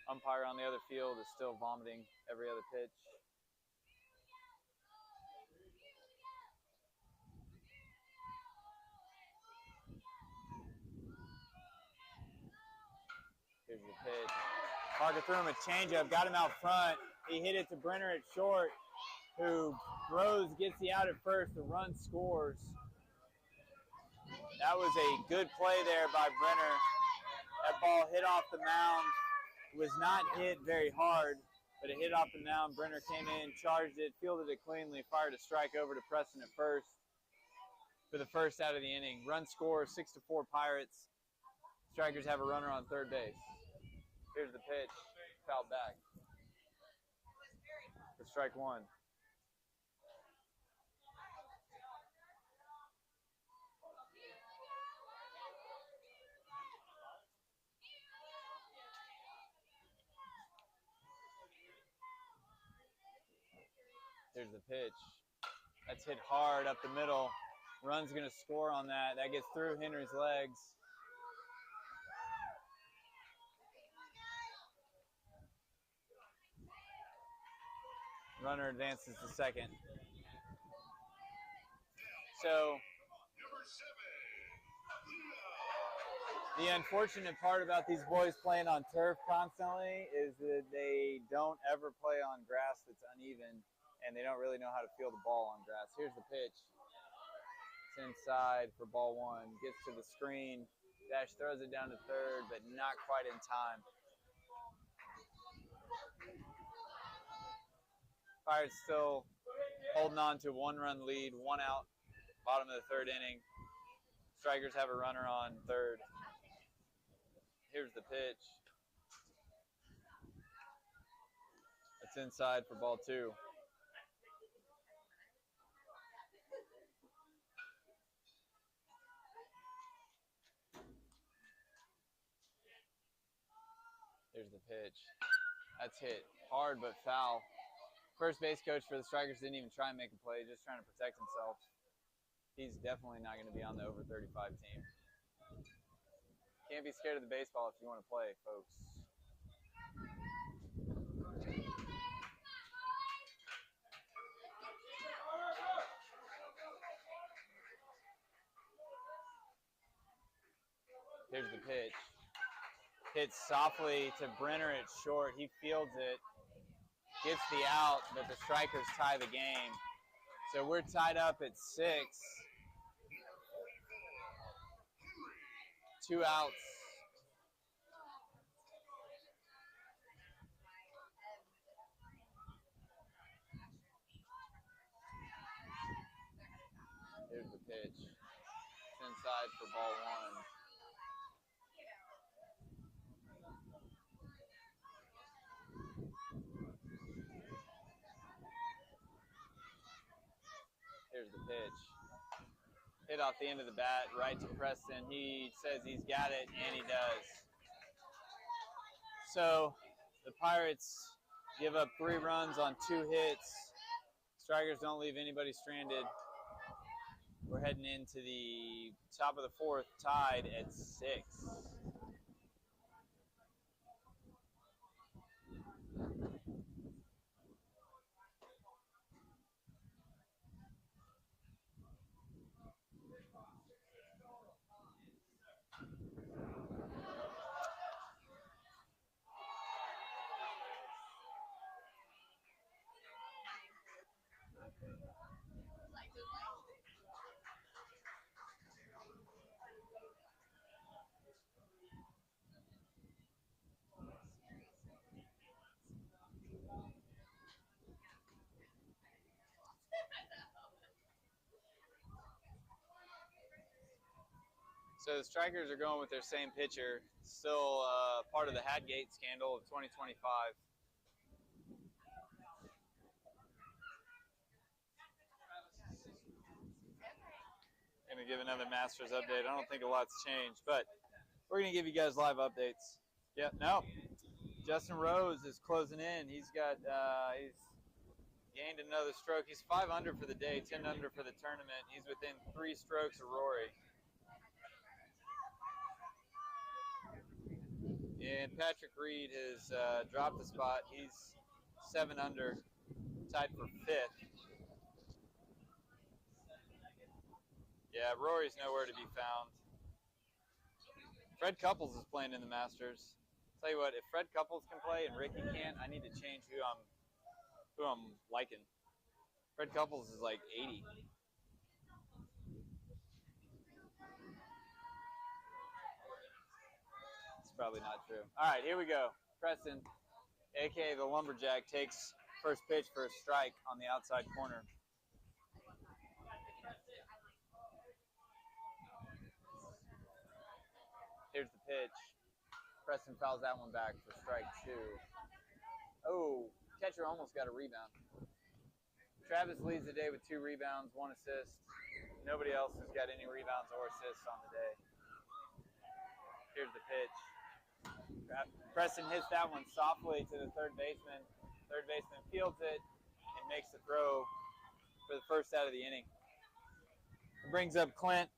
Umpire on the other field is still vomiting every other pitch. Here's the pitch. Parker threw him a changeup, got him out front. He hit it to Brenner at short, who throws, gets the out at first. The run scores. That was a good play there by Brenner. That ball hit off the mound. It was not hit very hard, but it hit off the mound. Brenner came in, charged it, fielded it cleanly, fired a strike over to Preston at first for the first out of the inning. Run score, 6-4 Pirates. Strikers have a runner on 3rd base. Here's the pitch. Fouled back for strike 1. Here's the pitch. That's hit hard up the middle. Run's going to score on that. That gets through Henry's legs. Runner advances to 2nd. So the unfortunate part about these boys playing on turf constantly is that they don't ever play on grass that's uneven, and they don't really know how to feel the ball on grass. Here's the pitch. It's inside for ball 1. Gets to the screen. Dash throws it down to 3rd, but not quite in time. Pirates still holding on to 1-run lead, 1 out, bottom of the 3rd inning. Strikers have a runner on 3rd. Here's the pitch. It's inside for ball 2. There's the pitch. That's hit hard but foul. First base coach for the Strikers didn't even try and make a play, just trying to protect himself. He's definitely not going to be on the over 35 team. Can't be scared of the baseball if you want to play, folks. Here's the pitch. Hits softly to Brenner at short. He fields it, gets the out, but the strikers tie the game. So we're tied up at 6. 2 outs. Here's the pitch. It's inside for ball 1. Here's the pitch. Hit off the end of the bat, right to Preston. He says he's got it, and he does. So the Pirates give up 3 runs on 2 hits. Strikers don't leave anybody stranded. We're heading into the top of the 4th, tied at 6. So the Strikers are going with their same pitcher, still part of the Hadgate scandal of 2025. Going to give another Masters update. I don't think a lot's changed, but we're going to give you guys live updates. Yeah, no. Justin Rose is closing in. He's gained another stroke. He's 5 under for the day, 10 under for the tournament. He's within 3 strokes of Rory. And Patrick Reed has dropped the spot. He's 7 under, tied for 5th. Yeah, Rory's nowhere to be found. Fred Couples is playing in the Masters. Tell you what, if Fred Couples can play and Ricky can't, I need to change who I'm liking. Fred Couples is like 80. Probably not true. All right, here we go. Preston, a.k.a. the Lumberjack, takes first pitch for a strike on the outside corner. Here's the pitch. Preston fouls that one back for strike 2. Oh, catcher almost got a rebound. Travis leads the day with 2 rebounds, 1 assist. Nobody else has got any rebounds or assists on the day. Here's the pitch. Preston hits that one softly to the third baseman. Third baseman fields it and makes the throw for the first out of the inning. It brings up Clint.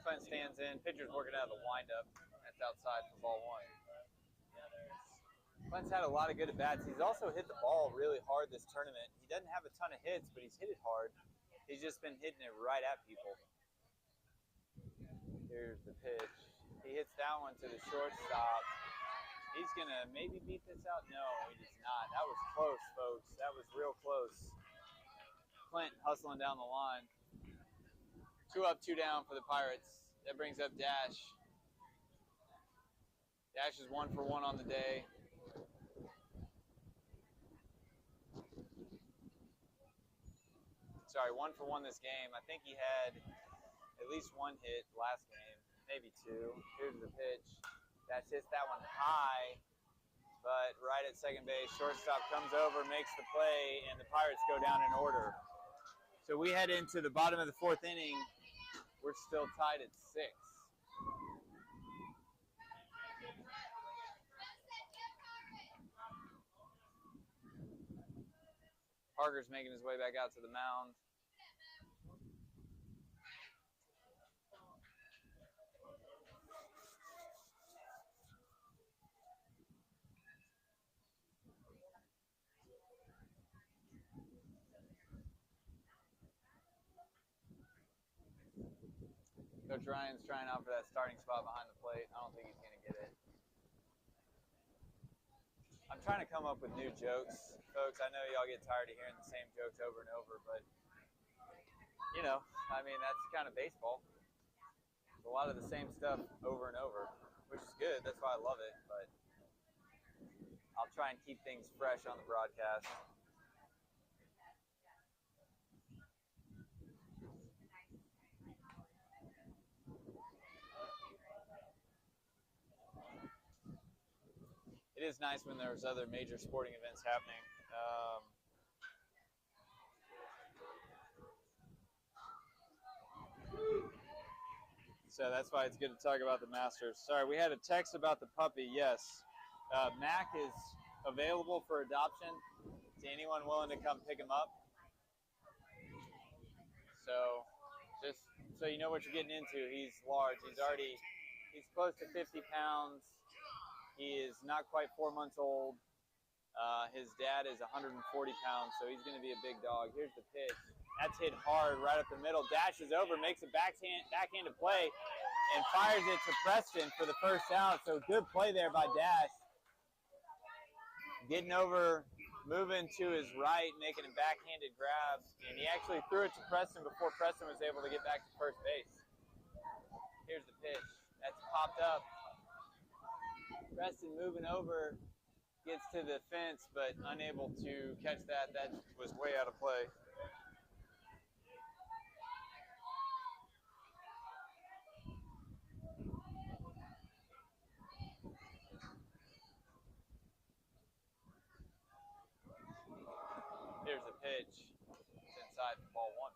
Clint stands in. Pitcher's working out of the windup. Outside for ball 1. Clint's had a lot of good at-bats. He's also hit the ball really hard this tournament. He doesn't have a ton of hits, but he's hit it hard. He's just been hitting it right at people. Here's the pitch. He hits that one to the shortstop. He's going to maybe beat this out. No, he does not. That was close, folks. That was real close. Clint hustling down the line. 2 up, 2 down for the Pirates. That brings up Dash. Dash is 1 for 1 on the day. Sorry, 1 for 1 this game. I think he had at least 1 hit last game, maybe 2. Here's the pitch. Dash hits that one high, but right at second base. Shortstop comes over, makes the play, and the Pirates go down in order. So we head into the bottom of the 4th inning. We're still tied at 6. Parker's making his way back out to the mound. Coach Ryan's trying out for that starting spot behind the plate. I don't think he's going to get it. I'm trying to come up with new jokes, folks. I know y'all get tired of hearing the same jokes over and over, but, you know, I mean, that's kind of baseball. It's a lot of the same stuff over and over, which is good. That's why I love it, but I'll try and keep things fresh on the broadcast. It is nice when there's other major sporting events happening. So that's why it's good to talk about the Masters. Sorry, we had a text about the puppy. Yes, Mac is available for adoption to anyone willing to come pick him up. So just so you know what you're getting into, he's large. He's close to 50 pounds. He is not quite 4 months old. His dad is 140 pounds, so he's going to be a big dog. Here's the pitch. That's hit hard right up the middle. Dashes over, makes a backhanded play, and fires it to Preston for the first out. So good play there by Dash. Getting over, moving to his right, making a backhanded grab, and he actually threw it to Preston before Preston was able to get back to first base. Here's the pitch. That's popped up. Preston moving over, gets to the fence, but unable to catch that. That was way out of play. Here's the pitch. It's inside for ball one.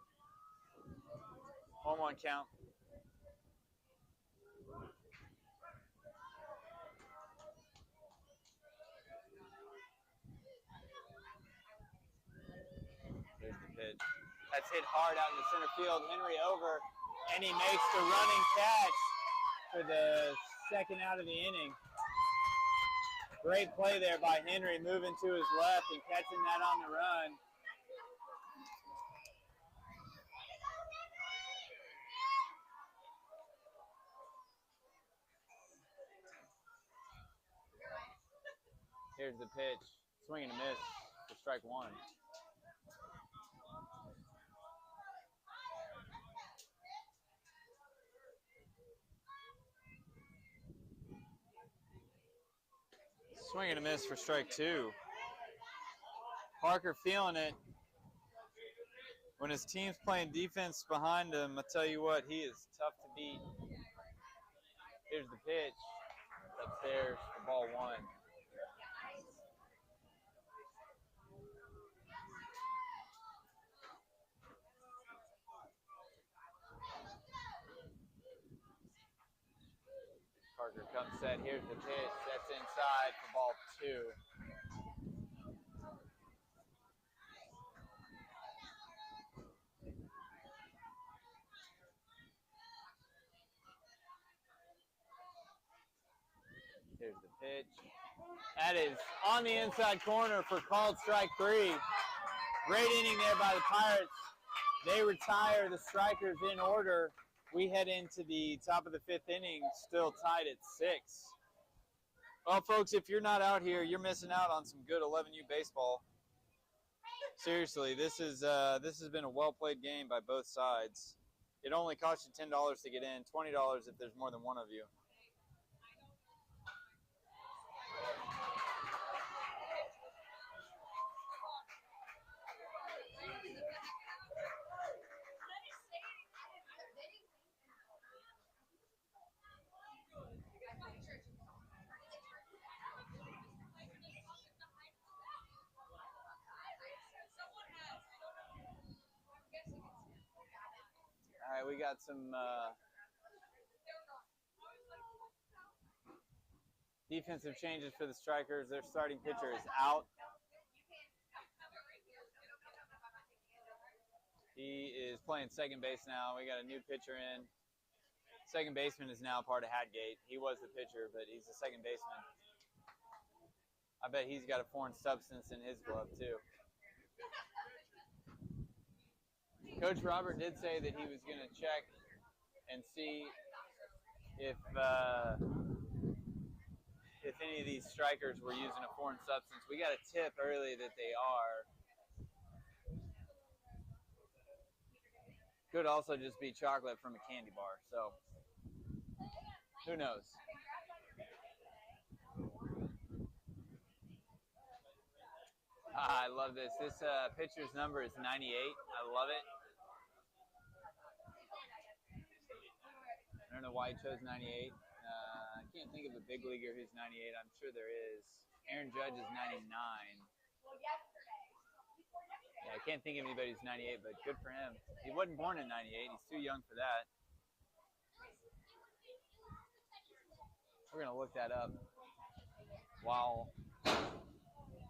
1-1 count. There's the pitch. That's hit hard out in the center field. Henry over, and he makes the running catch for the second out of the inning. Great play there by Henry, moving to his left and catching that on the run. Here's the pitch. Swing and a miss for strike one. Swing and a miss for strike two. Parker feeling it. When his team's playing defense behind him, I tell you what, he is tough to beat. Here's the pitch. It's upstairs for ball one. Parker comes set. Here's the pitch. That's inside for ball two. Here's the pitch. That is on the inside corner for called strike three. Great inning there by the Pirates. They retire the strikers in order. We head into the top of the fifth inning, still tied at 6. Well, folks, if you're not out here, you're missing out on some good 11U baseball. Seriously, this has been a well-played game by both sides. It only costs you $10 to get in, $20 if there's more than one of you. All right, we got some defensive changes for the strikers. Their starting pitcher is out. He is playing second base now. We got a new pitcher in. Second baseman is now part of Hatgate. He was the pitcher, but he's the second baseman. I bet he's got a foreign substance in his glove, too. Coach Robert did say that he was going to check and see if any of these strikers were using a foreign substance. We got a tip early that they are. Could also just be chocolate from a candy bar, so who knows? I love this. This pitcher's number is 98. I love it. I don't know why he chose 98. I can't think of a big leaguer who's 98. I'm sure there is. Aaron Judge is 99. Yeah, I can't think of anybody who's 98, but good for him. He wasn't born in 98. He's too young for that. We're going to look that up. Wow.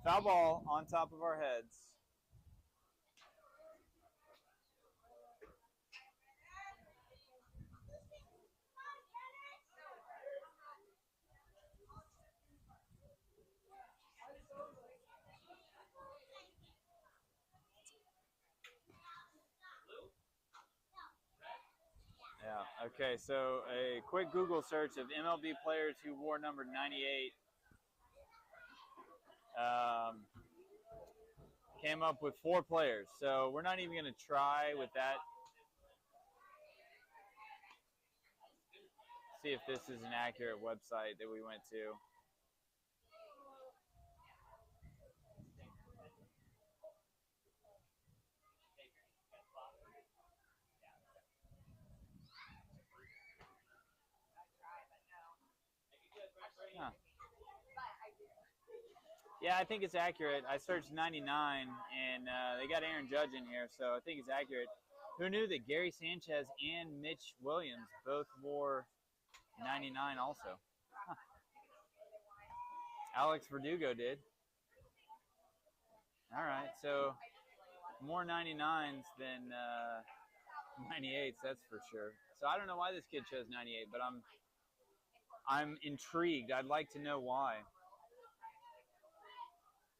Foul ball on top of our heads. Yeah, okay, so a quick Google search of MLB players who wore number 98 came up with 4 players. So we're not even going to try with that. See if this is an accurate website that we went to. Huh. Yeah, I think it's accurate. I searched 99, and they got Aaron Judge in here, so I think it's accurate. Who knew that Gary Sanchez and Mitch Williams both wore 99 also? Huh. Alex Verdugo did. All right, so more 99s than 98s, that's for sure. So I don't know why this kid chose 98, but I'm intrigued. I'd like to know why.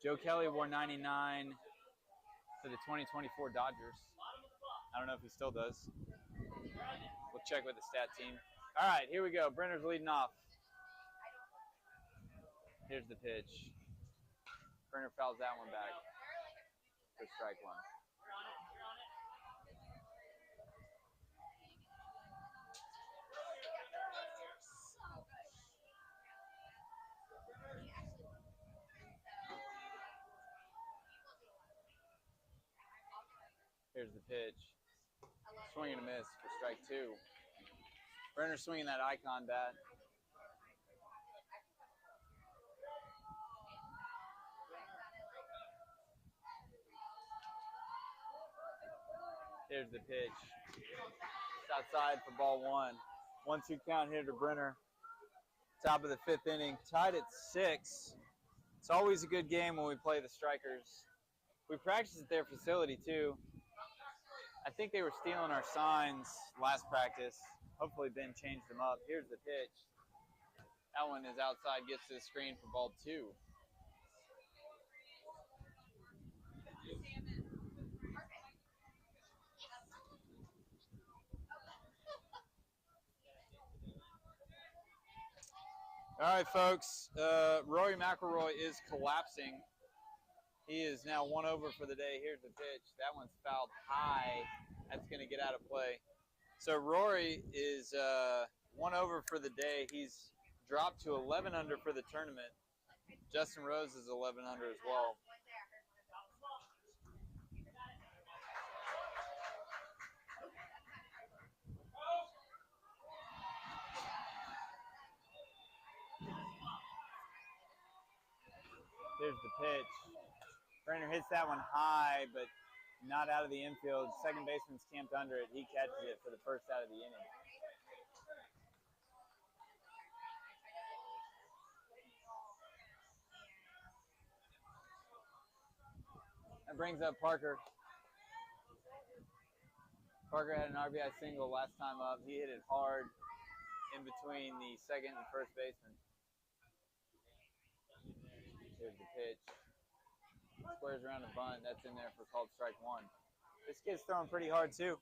Joe Kelly wore 99 for the 2024 Dodgers. I don't know if he still does. We'll check with the stat team. All right, here we go. Brenner's leading off. Here's the pitch. Brenner fouls that one back for strike one. Here's the pitch. Swing and a miss for strike 2. Brenner swinging that icon bat. Here's the pitch. It's outside for ball 1. 1-2 count here to Brenner. Top of the 5th inning. Tied at 6. It's always a good game when we play the strikers. We practice at their facility too. I think they were stealing our signs last practice. Hopefully Ben changed them up. Here's the pitch. That one is outside, gets to the screen for ball 2. All right, folks. Rory McIlroy is collapsing. He is now 1 over for the day. Here's the pitch. That one's fouled high. That's going to get out of play. So Rory is 1 over for the day. He's dropped to 11 under for the tournament. Justin Rose is 11 under as well. There's the pitch. Brenner hits that one high, but not out of the infield. Second baseman's camped under it. He catches it for the first out of the inning. That brings up Parker. Parker had an RBI single last time up. He hit it hard in between the second and first baseman. Here's the pitch. Squares around a bunt. That's in there for called strike 1. This kid's throwing pretty hard too.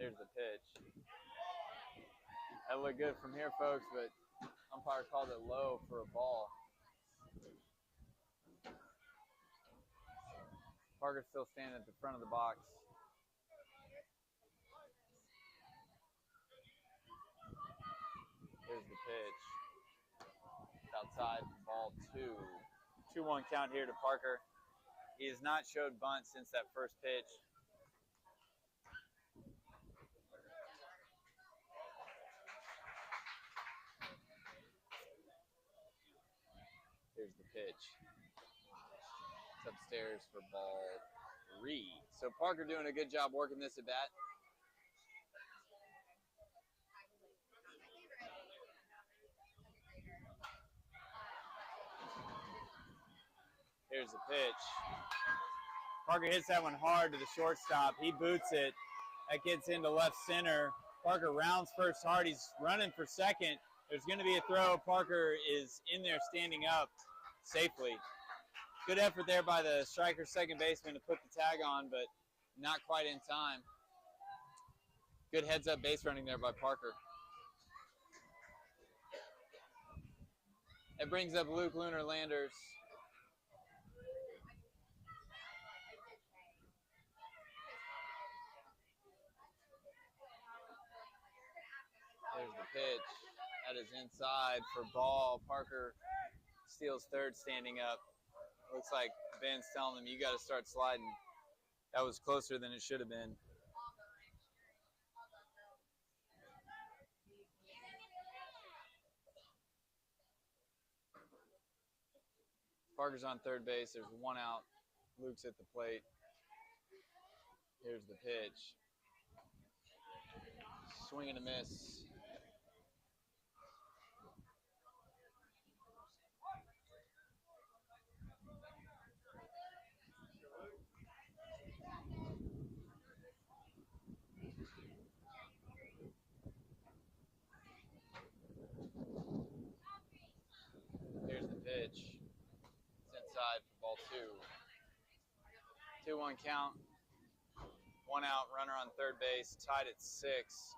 Here's the pitch. That looked good from here, folks, but umpire called it low for a ball. Parker's still standing at the front of the box. Here's the pitch. It's outside, ball 2. 2-1 count here to Parker. He has not showed bunt since that first pitch. Here's the pitch. It's upstairs for ball 3. So Parker doing a good job working this at bat. Here's the pitch. Parker hits that one hard to the shortstop. He boots it. That gets into left center. Parker rounds first hard. He's running for second. There's going to be a throw. Parker is in there standing up safely. Good effort there by the striker second baseman to put the tag on, but not quite in time. Good heads-up base running there by Parker. It brings up Luke Lunar-Landers. There's the pitch. That is inside for ball. Parker steals third standing up. Looks like Ben's telling him, you got to start sliding. That was closer than it should have been. Parker's on third base. There's one out. Luke's at the plate. Here's the pitch. Swing and a miss. Here's the pitch. It's inside for ball 2. 2-1 count. One out, runner on third base, tied at 6.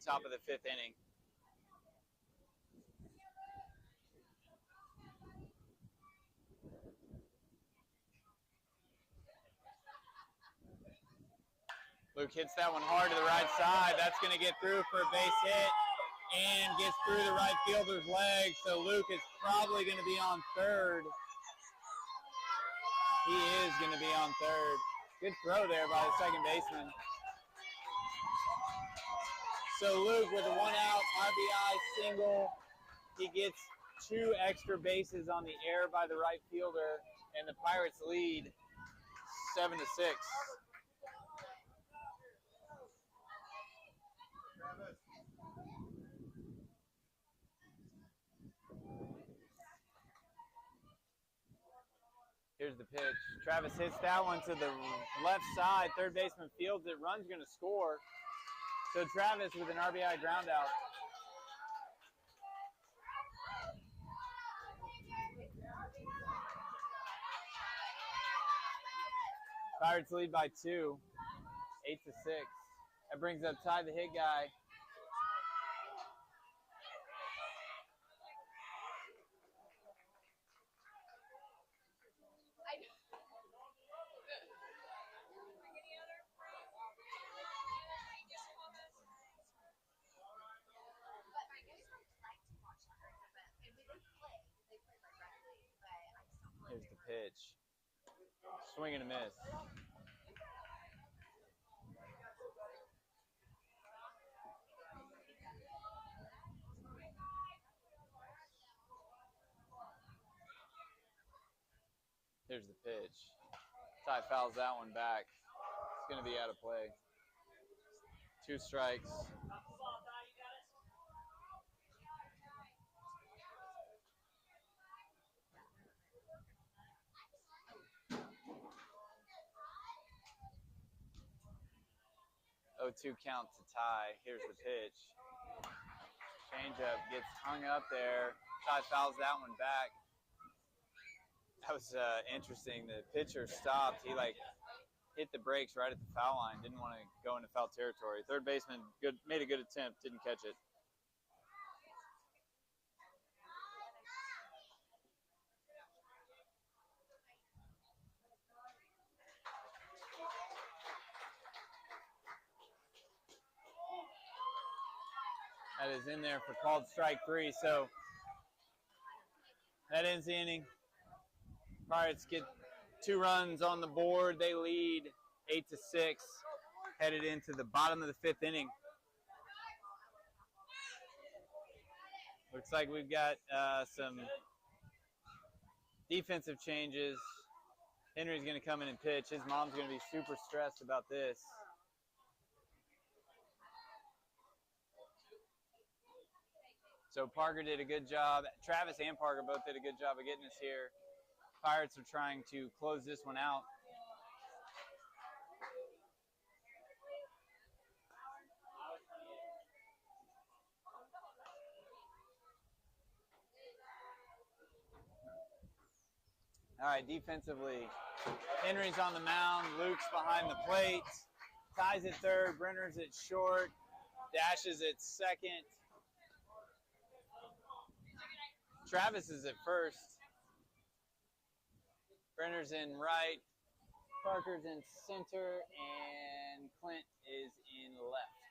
Top of the 5th inning. Luke hits that one hard to the right side. That's going to get through for a base hit and gets through the right fielder's leg. So Luke is probably going to be on third. He is going to be on third. Good throw there by the second baseman. So Luke with a one-out RBI single. He gets 2 extra bases on the air by the right fielder, and the Pirates lead 7-6. Here's the pitch. Travis hits that one to the left side. Third baseman fields it. Run's going to score. So Travis with an RBI ground out. Pirates lead by 2, 8-6. That brings up Ty, the hit guy. Here's the pitch. Swing and a miss. Here's the pitch. Ty fouls that one back. It's going to be out of play. 2 strikes. Oh, 2 count to Ty. Here's the pitch. Changeup gets hung up there. Ty fouls that one back. That was interesting. The pitcher stopped. He hit the brakes right at the foul line. Didn't want to go into foul territory. Third baseman made a good attempt, didn't catch it. That is in there for called strike 3. So that ends the inning. Pirates get 2 runs on the board. They lead 8-6, headed into the bottom of the 5th inning. Looks like we've got some defensive changes. Henry's going to come in and pitch. His mom's going to be super stressed about this. So Parker did a good job. Travis and Parker both did a good job of getting us here. Pirates are trying to close this one out. All right, defensively, Henry's on the mound. Luke's behind the plate. Ties at third. Brenner's at short. Dashes at second. Travis is at first. Brenner's in right. Parker's in center. And Clint is in left.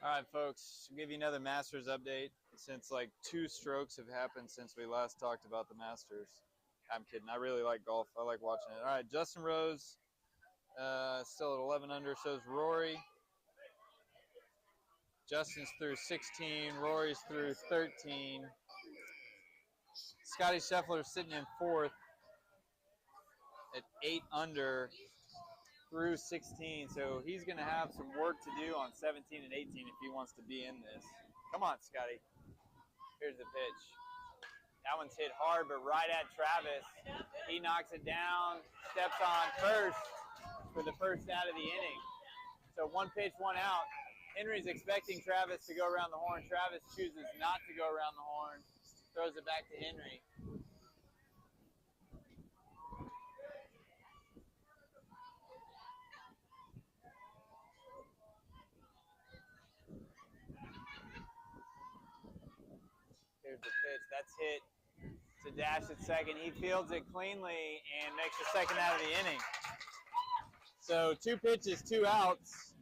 All right, folks, I'll give you another Masters update since like 2 strokes have happened since we last talked about the Masters. I'm kidding. I really like golf. I like watching it. All right, Justin Rose still at 11 under. So is Rory. Justin's through 16. Rory's through 13. Scotty Scheffler's sitting in 4th at 8 under through 16. So he's going to have some work to do on 17 and 18 if he wants to be in this. Come on, Scotty. Here's the pitch. That one's hit hard, but right at Travis. He knocks it down, steps on first for the first out of the inning. So 1 pitch, 1 out. Henry's expecting Travis to go around the horn. Travis chooses not to go around the horn. Throws it back to Henry. Here's the pitch. That's hit to Dash at second. He fields it cleanly and makes the second out of the inning. So 2 pitches, 2 outs.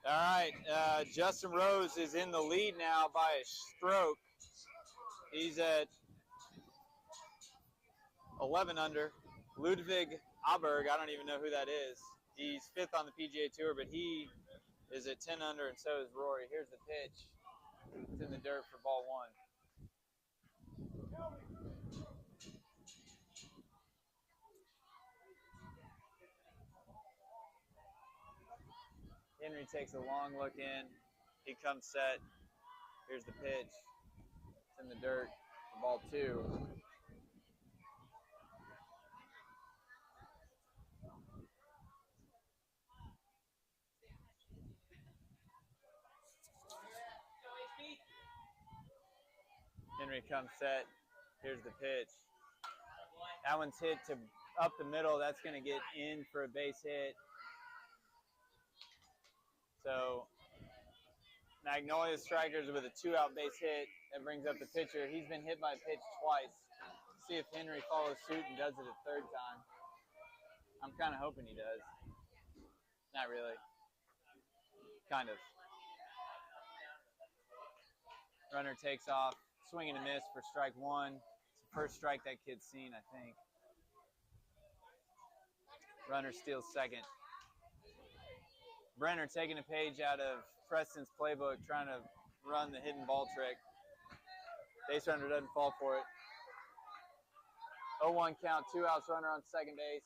All right, Justin Rose is in the lead now by a stroke. He's at 11 under. Ludwig Aberg, I don't even know who that is. He's 5th on the PGA Tour, but he is at 10 under, and so is Rory. Here's the pitch. It's in the dirt for ball 1. Henry takes a long look in. He comes set. Here's the pitch. It's in the dirt for ball 2. Henry comes set. Here's the pitch. That one's hit to up the middle. That's going to get in for a base hit. So Magnolia strikers with a 2-out base hit. That brings up the pitcher. He's been hit by a pitch twice. See if Henry follows suit and does it a 3rd time. I'm kind of hoping he does. Not really. Kind of. Runner takes off. Swing and a miss for strike 1. It's the first strike that kid's seen, I think. Runner steals second. Brenner taking a page out of Preston's playbook, trying to run the hidden ball trick. Base runner doesn't fall for it. 0-1 count, 2 outs, runner on second base.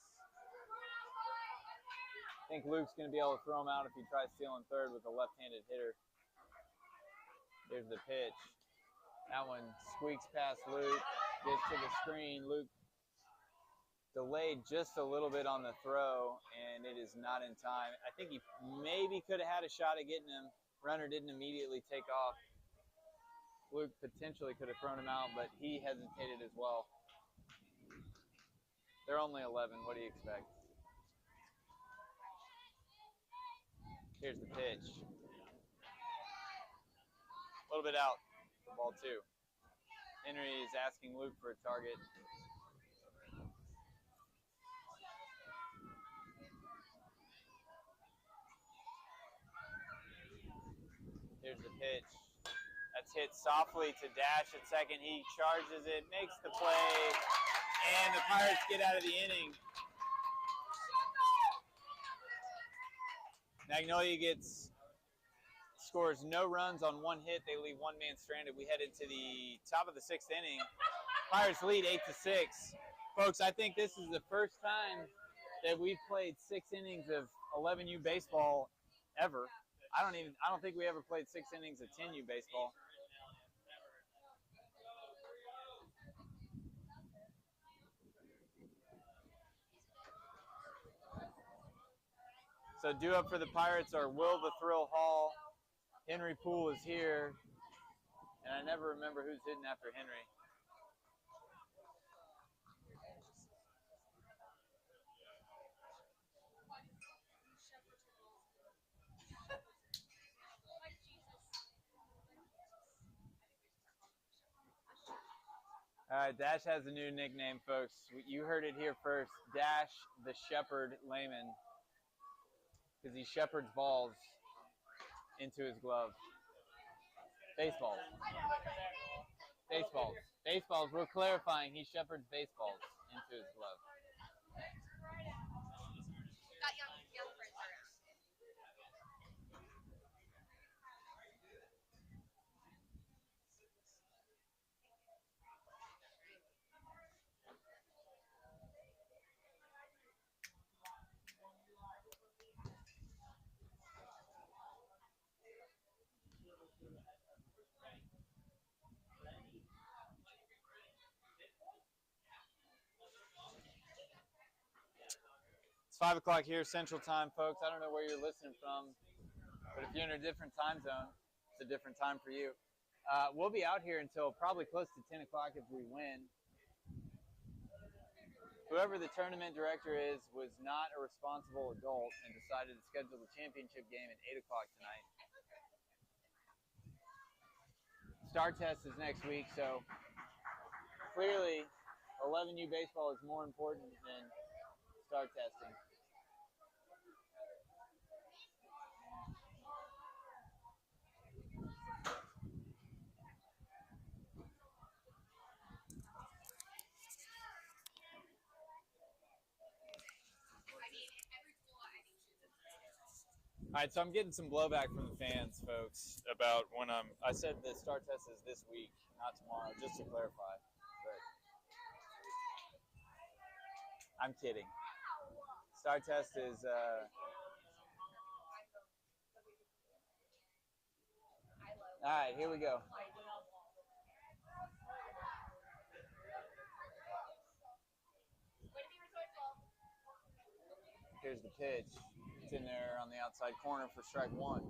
I think Luke's going to be able to throw him out if he tries stealing third with a left-handed hitter. Here's the pitch. That one squeaks past Luke, gets to the screen. Luke delayed just a little bit on the throw, and it is not in time. I think he maybe could have had a shot at getting him. Runner didn't immediately take off. Luke potentially could have thrown him out, but he hesitated as well. They're only 11. What do you expect? Here's the pitch. A little bit out. Ball 2. Henry is asking Luke for a target. Here's the pitch. That's hit softly to Dash at second. He charges it, makes the play, and the Pirates get out of the inning. Magnolia scores no runs on 1 hit. They leave 1 man stranded. We head into the top of the 6th inning. Pirates lead 8-6. Folks, I think this is the first time that we've played 6 innings of 11U baseball ever. I don't think we ever played 6 innings of 10U baseball. So due up for the Pirates are Will the Thrill Hall. Henry Poole is here. And I never remember who's hitting after Henry. All right, Dash has a new nickname, folks. You heard it here first. Dash the Shepherd Layman. Because he shepherds balls into his glove. Baseballs. Baseballs. Baseballs. We're clarifying. He shepherds baseballs into his glove. Got young friends around. It's 5 o'clock here, Central Time, folks. I don't know where you're listening from, but if you're in a different time zone, it's a different time for you. We'll be out here until probably close to 10 o'clock if we win. Whoever the tournament director is was not a responsible adult and decided to schedule the championship game at 8 o'clock tonight. Star test is next week, so clearly 11U baseball is more important than star testing. All right, so I'm getting some blowback from the fans, folks, about when I said the star test is this week, not tomorrow, just to clarify. But I'm kidding. Star test is all right, here we go. Here's the pitch. It's in there on the outside corner for strike 1.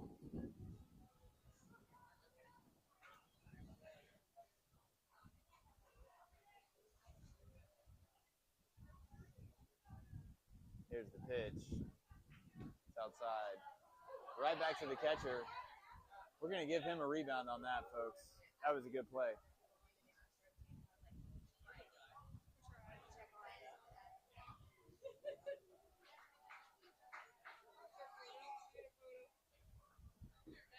Here's the pitch. It's outside. Right back to the catcher. We're going to give him a rebound on that, folks. That was a good play.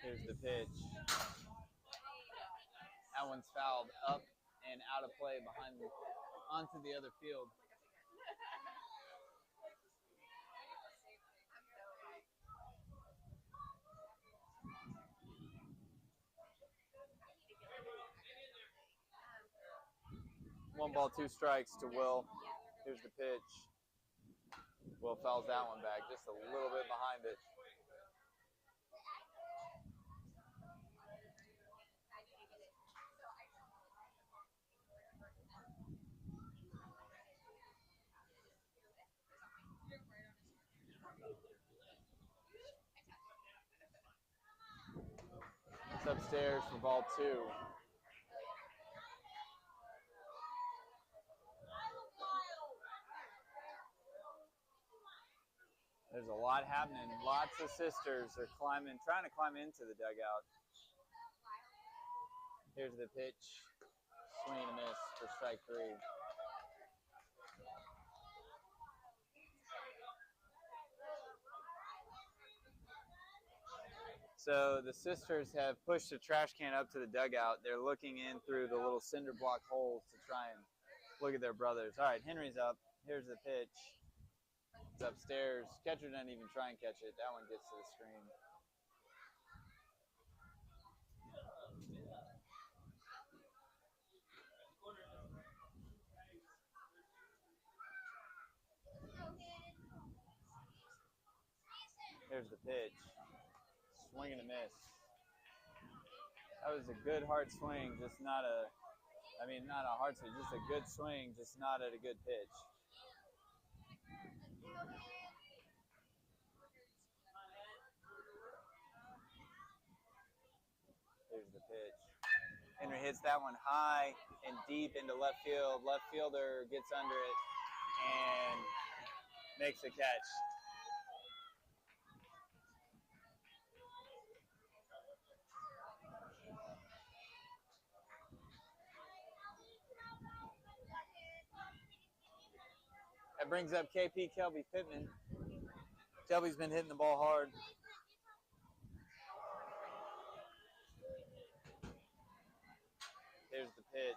Here's the pitch. That one's fouled up and out of play behind onto the other field. 1-2 strikes to Will. Here's the pitch. Will fouls that one back, just a little bit behind it. It's upstairs for ball 2. There's a lot happening. Lots of sisters are trying to climb into the dugout. Here's the pitch. Swing and a miss for strike 3. So the sisters have pushed the trash can up to the dugout. They're looking in through the little cinder block holes to try and look at their brothers. All right, Henry's up. Here's the pitch. It's upstairs. Catcher doesn't even try and catch it. That one gets to the screen. Here's the pitch. Swing and a miss. That was a good hard swing, just not a hard swing, just a good swing, just not at a good pitch. Here's the pitch. Henry hits that one high and deep into left field. Left fielder gets under it and makes a catch. That brings up KP Kelby Pittman. Kelby's been hitting the ball hard. Here's the pitch.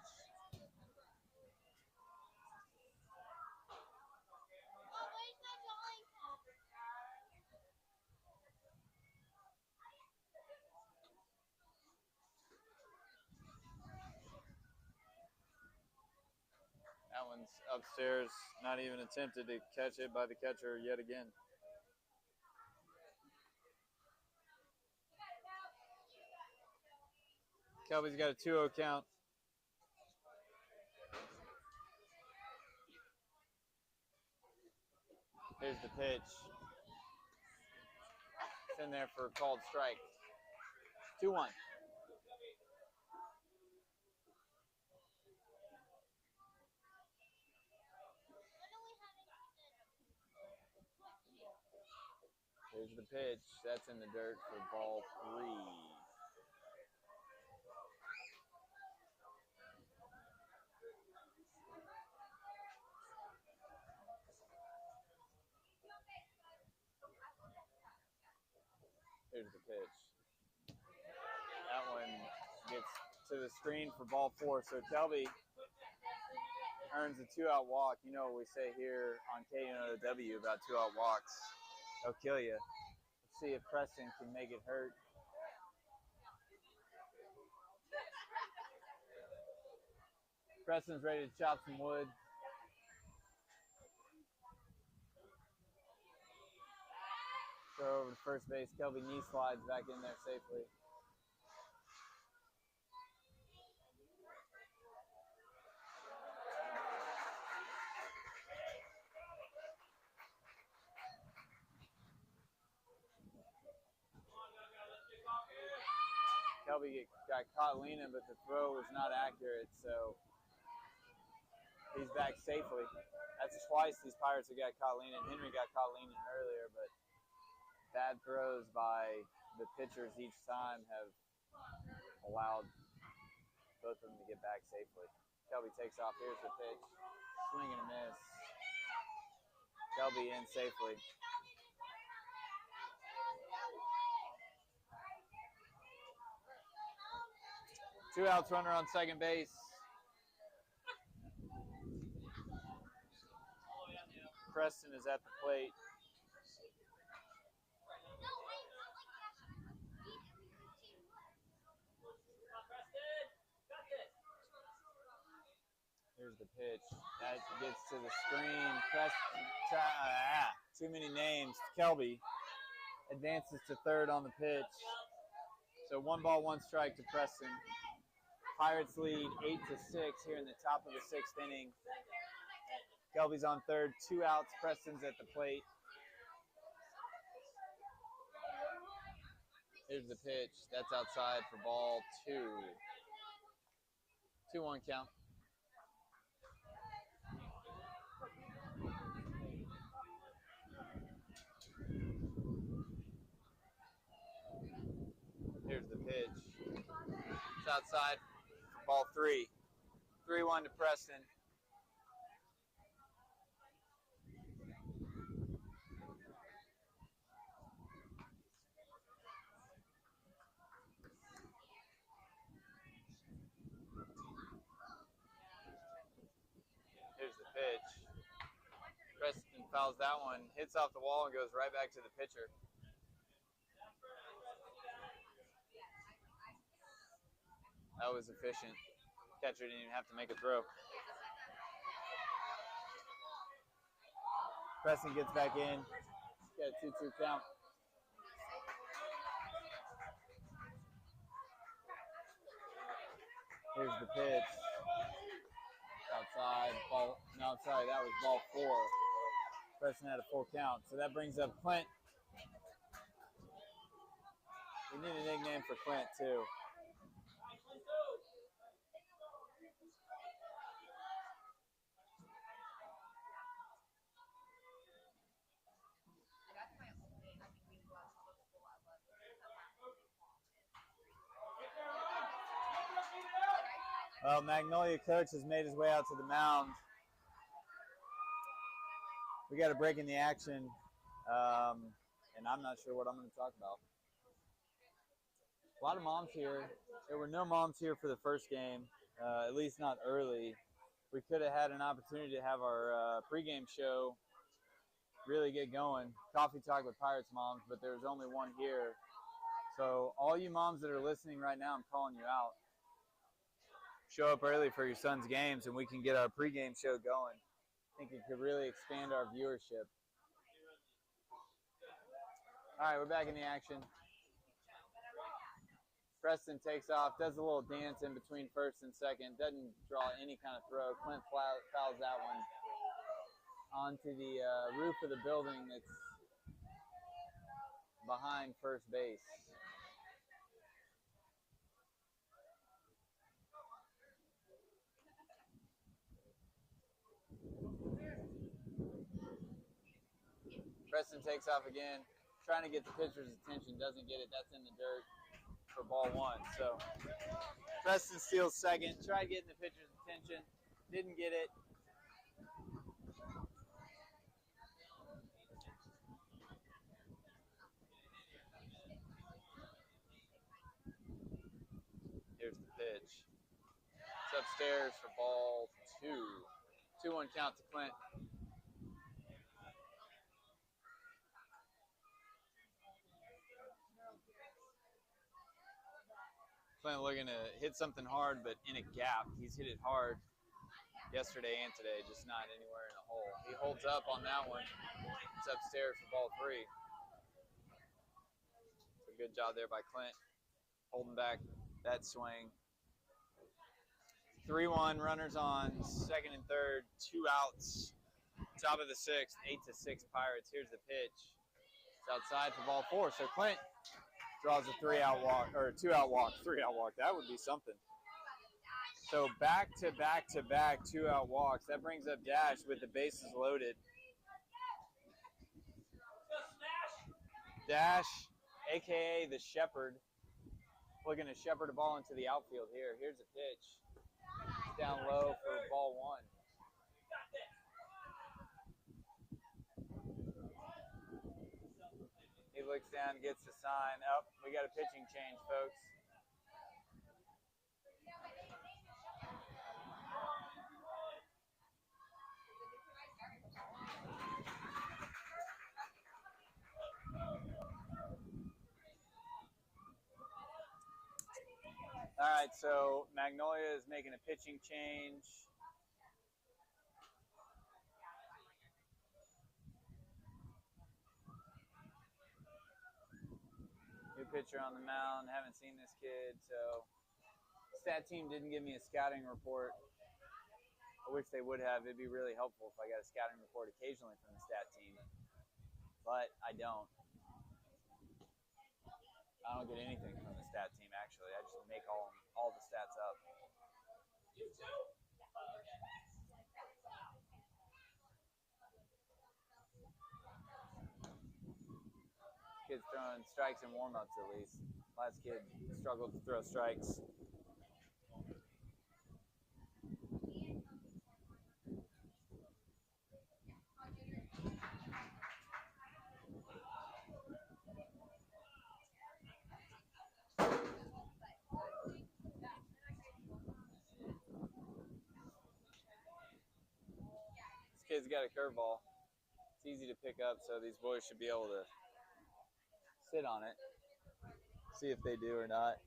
That one's upstairs, not even attempted to catch it by the catcher yet again. Kelby's got a 2-0 count. Here's the pitch. It's in there for a called strike. 2-1. Here's the pitch. That's in the dirt for ball 3. Here's the pitch. That one gets to the screen for ball 4. So Kelby earns a 2-out walk. You know what we say here on KNOW about 2-out walks. They'll kill you. Let's see if Preston can make it hurt. Preston's ready to chop some wood. Throw over to first base. Kelby knee slides back in there safely. Kelby got caught leaning, but the throw was not accurate, so he's back safely. That's twice these Pirates have got caught leaning. Henry got caught leaning earlier, but bad throws by the pitchers each time have allowed both of them to get back safely. Kelby takes off. Here's the pitch. Swing and a miss. Kelby in safely. Two outs, runner on second base. Preston is at the plate. Here's the pitch. That gets to the screen. Too many names. Kelby advances to third on the pitch. So 1 ball, 1 strike to Preston. Pirates lead 8-6 here in the top of the 6th inning. Kelby's on third, 2 outs. Preston's at the plate. Here's the pitch. That's outside for ball 2. 2-1 count. Here's the pitch. It's outside for ball 3. 3-1 to Preston. Here's the pitch. Preston fouls that one, hits off the wall and goes right back to the pitcher. That was efficient. Catcher didn't even have to make a throw. Preston gets back in. Got a 2-2 count. Here's the pitch. Outside. Ball. No, I'm sorry. That was ball 4. Preston had a full count. So that brings up Clint. We need a nickname for Clint, too. Well, Magnolia coach has made his way out to the mound. We got a break in the action, and I'm not sure what I'm going to talk about. A lot of moms here. There were no moms here for the first game, at least not early. We could have had an opportunity to have our pregame show really get going. Coffee talk with Pirates moms, but there was only one here. So all you moms that are listening right now, I'm calling you out. Show up early for your son's games, and we can get our pregame show going. I think it could really expand our viewership. All right, we're back in the action. Preston takes off, does a little dance in between first and second, doesn't draw any kind of throw. Clint fouls that one onto the roof of the building that's behind first base. Preston takes off again, trying to get the pitcher's attention, doesn't get it. That's in the dirt for ball 1. So Preston steals second, tried getting the pitcher's attention, didn't get it. Here's the pitch. It's upstairs for ball 2. 2-1 count to Clint. Clint looking to hit something hard, but in a gap. He's hit it hard yesterday and today, just not anywhere in a hole. He holds up on that one. It's upstairs for ball 3. It's a good job there by Clint, holding back that swing. 3-1, runners on second and third, 2 outs. Top of the 6th, 8-6 Pirates. Here's the pitch. It's outside for ball 4. So Clint draws a 3-out walk, or 2-out walk, 3-out walk. That would be something. So back-to-back 2-out walks. That brings up Dash with the bases loaded. Dash, a.k.a. the Shepherd, looking to shepherd a ball into the outfield here. Here's a pitch. Down low for ball 1. He looks down, gets the sign. Oh, we got a pitching change, folks. All right, so Magnolia is making a pitching change. pitcher on the mound. Haven't seen this kid, so stat team didn't give me a scouting report. I wish they would have. It'd be really helpful if I got a scouting report occasionally from the stat team, but I don't. I don't get anything from the stat team, actually. I just make all the stats up. Kid's throwing strikes in warm-ups at least. Last kid struggled to throw strikes. This kid's got a curveball. It's easy to pick up, so these boys should be able to sit on it. See if they do or not.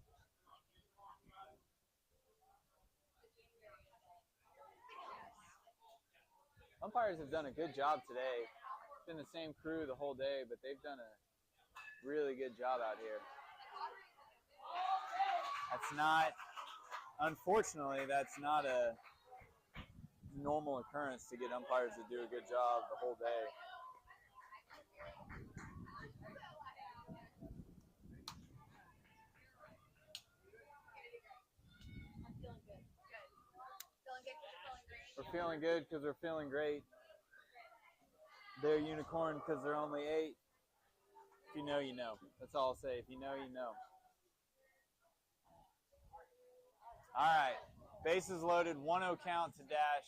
Umpires have done a good job today. It's been the same crew the whole day, but they've done a really good job out here. Unfortunately, that's not a normal occurrence to get umpires to do a good job the whole day. We're feeling good because we're feeling great. They're unicorn because they're only 8. If you know, you know. That's all I'll say. If you know, you know. All right. Bases loaded. 1-0 count to Dash.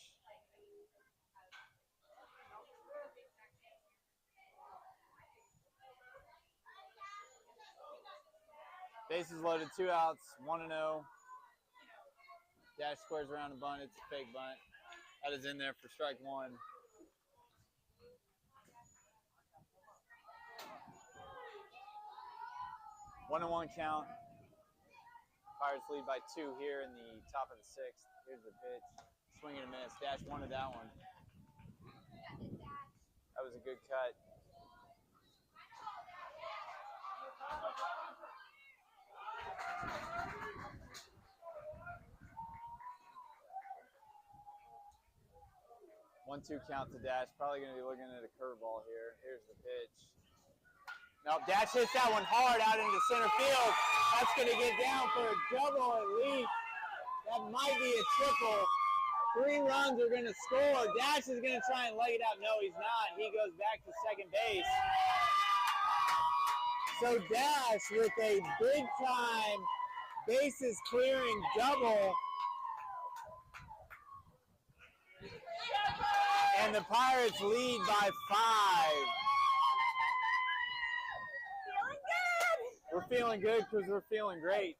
Bases loaded. 2 outs. 1-0. Dash squares around a bunt. It's a fake bunt. That is in there for strike 1. 1-1 count. Pirates lead by 2 here in the top of the 6th. Here's the pitch. Swing and a miss. Dash wanted that one. That was a good cut. One-two count to Dash. Probably going to be looking at a curveball here. Here's the pitch. No, Dash hits that one hard out into center field. That's going to get down for a double at least. That might be a triple. 3 runs are going to score. Dash is going to try and leg it out. No, he's not. He goes back to second base. So Dash with a big-time bases clearing double. And the Pirates lead by 5. We're feeling good because we're feeling great.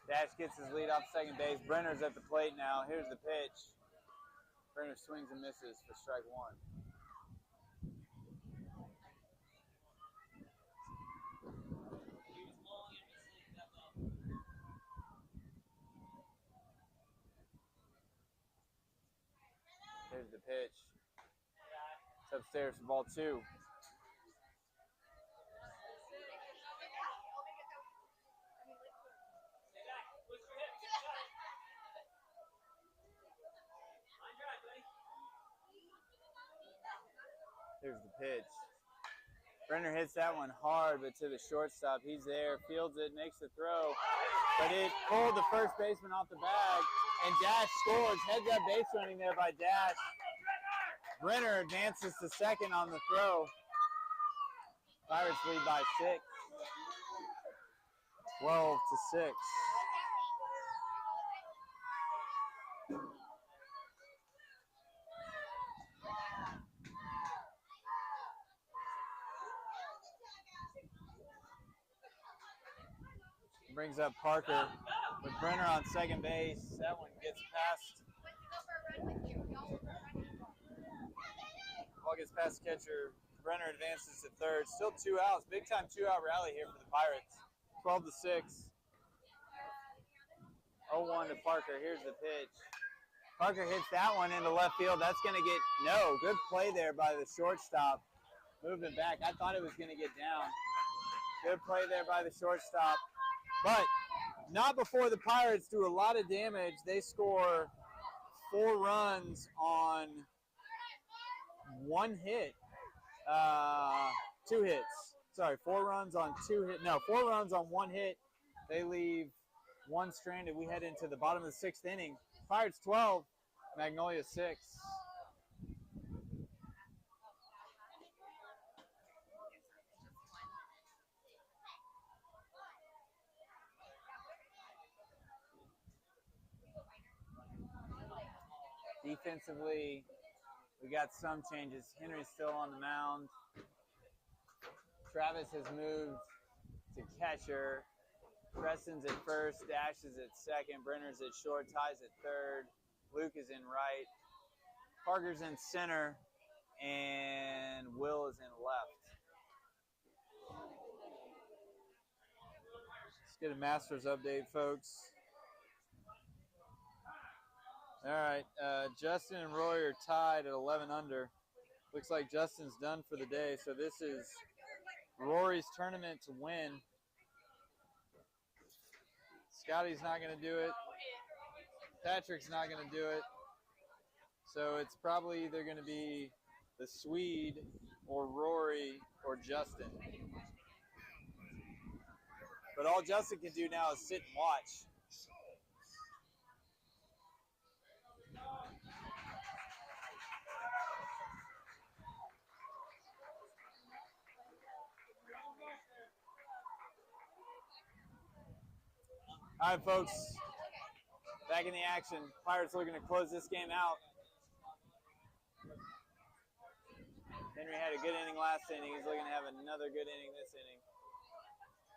Dash gets his lead off second base. Brenner's at the plate now. Here's the pitch. Brenner swings and misses for strike 1. Here's the pitch. It's upstairs for ball 2. Here's the pitch. Brenner hits that one hard, but to the shortstop. He's there, fields it, makes the throw. But it pulled the first baseman off the bag, and Dash scores. Heads up base running there by Dash. Brenner advances to second on the throw. Pirates lead by 6. 12-6. Brings up Parker with Brenner on second base. That one gets past. Ball gets past catcher Brenner advances to third. Still 2 outs. Big time 2-out rally here for the Pirates. 12-6. 0-1 to Parker. Here's the pitch. Parker hits that one into left field. That's going to get no. Good play there by the shortstop. Moving back. I thought it was going to get down. Good play there by the shortstop. But not before the Pirates do a lot of damage. They score 4 runs on 1 hit. 2 hits. Sorry, 4 runs on 2 hits. No, 4 runs on 1 hit. They leave 1 stranded. We head into the bottom of the 6th inning. Pirates 12, Magnolia 6. Defensively, we got some changes. Henry's still on the mound. Travis has moved to catcher. Preston's at first, Dash is at second, Brenner's at short, Ty's at third, Luke is in right, Parker's in center, and Will is in left. Let's get a Masters update, folks. All right, Justin and Roy are tied at 11 under. Looks like Justin's done for the day, so this is Rory's tournament to win. Scotty's not going to do it. Patrick's not going to do it. So it's probably either going to be the Swede or Rory or Justin. But all Justin can do now is sit and watch. All right, folks, back in the action. Pirates looking to close this game out. Henry had a good inning last inning. He's looking to have another good inning this inning.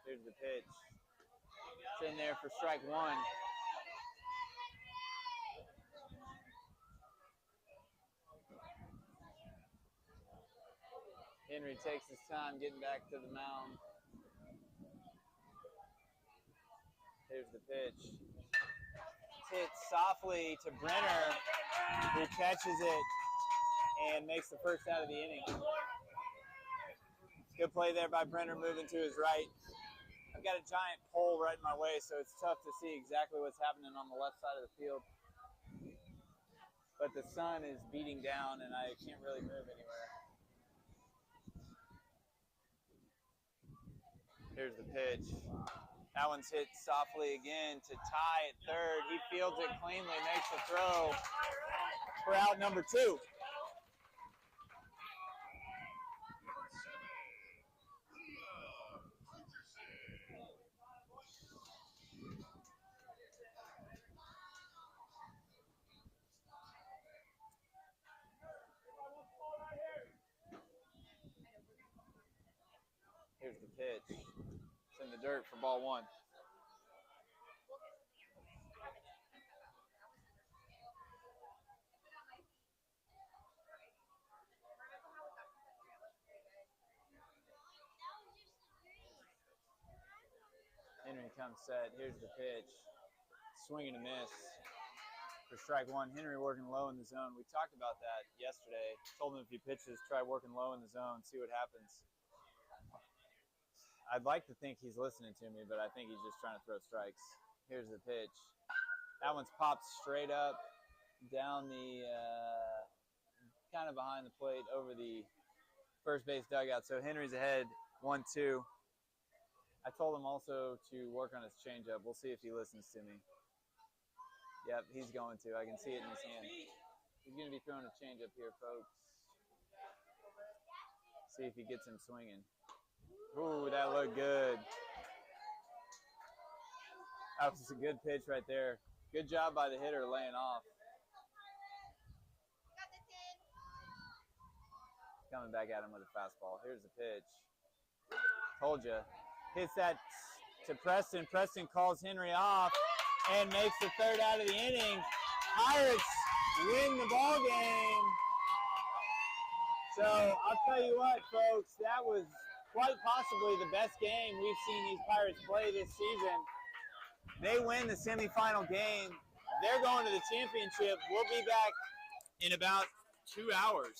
Here's the pitch. It's in there for strike 1. Henry takes his time getting back to the mound. Here's the pitch. It's hit softly to Brenner, who catches it and makes the first out of the inning. Good play there by Brenner, moving to his right. I've got a giant pole right in my way, so it's tough to see exactly what's happening on the left side of the field. But the sun is beating down, and I can't really move anywhere. Here's the pitch. That one's hit softly again to Ty at third. He fields it cleanly, makes the throw for out number 2. Here's the pitch. It's in the dirt for ball 1. Henry comes set. Here's the pitch. Swing and a miss for strike 1. Henry working low in the zone. We talked about that yesterday. Told him if he pitches, try working low in the zone, see what happens. I'd like to think he's listening to me, but I think he's just trying to throw strikes. Here's the pitch. That one's popped straight up down the kind of behind the plate over the first base dugout. So Henry's ahead 1-2. I told him also to work on his changeup. We'll see if he listens to me. Yep, he's going to. I can see it in his hand. He's going to be throwing a changeup here, folks. See if he gets him swinging. Ooh, that looked good. That was a good pitch right there. Good job by the hitter laying off. Coming back at him with a fastball. Here's the pitch. Told you. Hits that to Preston. Preston calls Henry off and makes the third out of the inning. Pirates win the ball game. So I'll tell you what, folks, that was quite possibly the best game we've seen these Pirates play this season. They win the semifinal game. They're going to the championship. We'll be back in about 2 hours.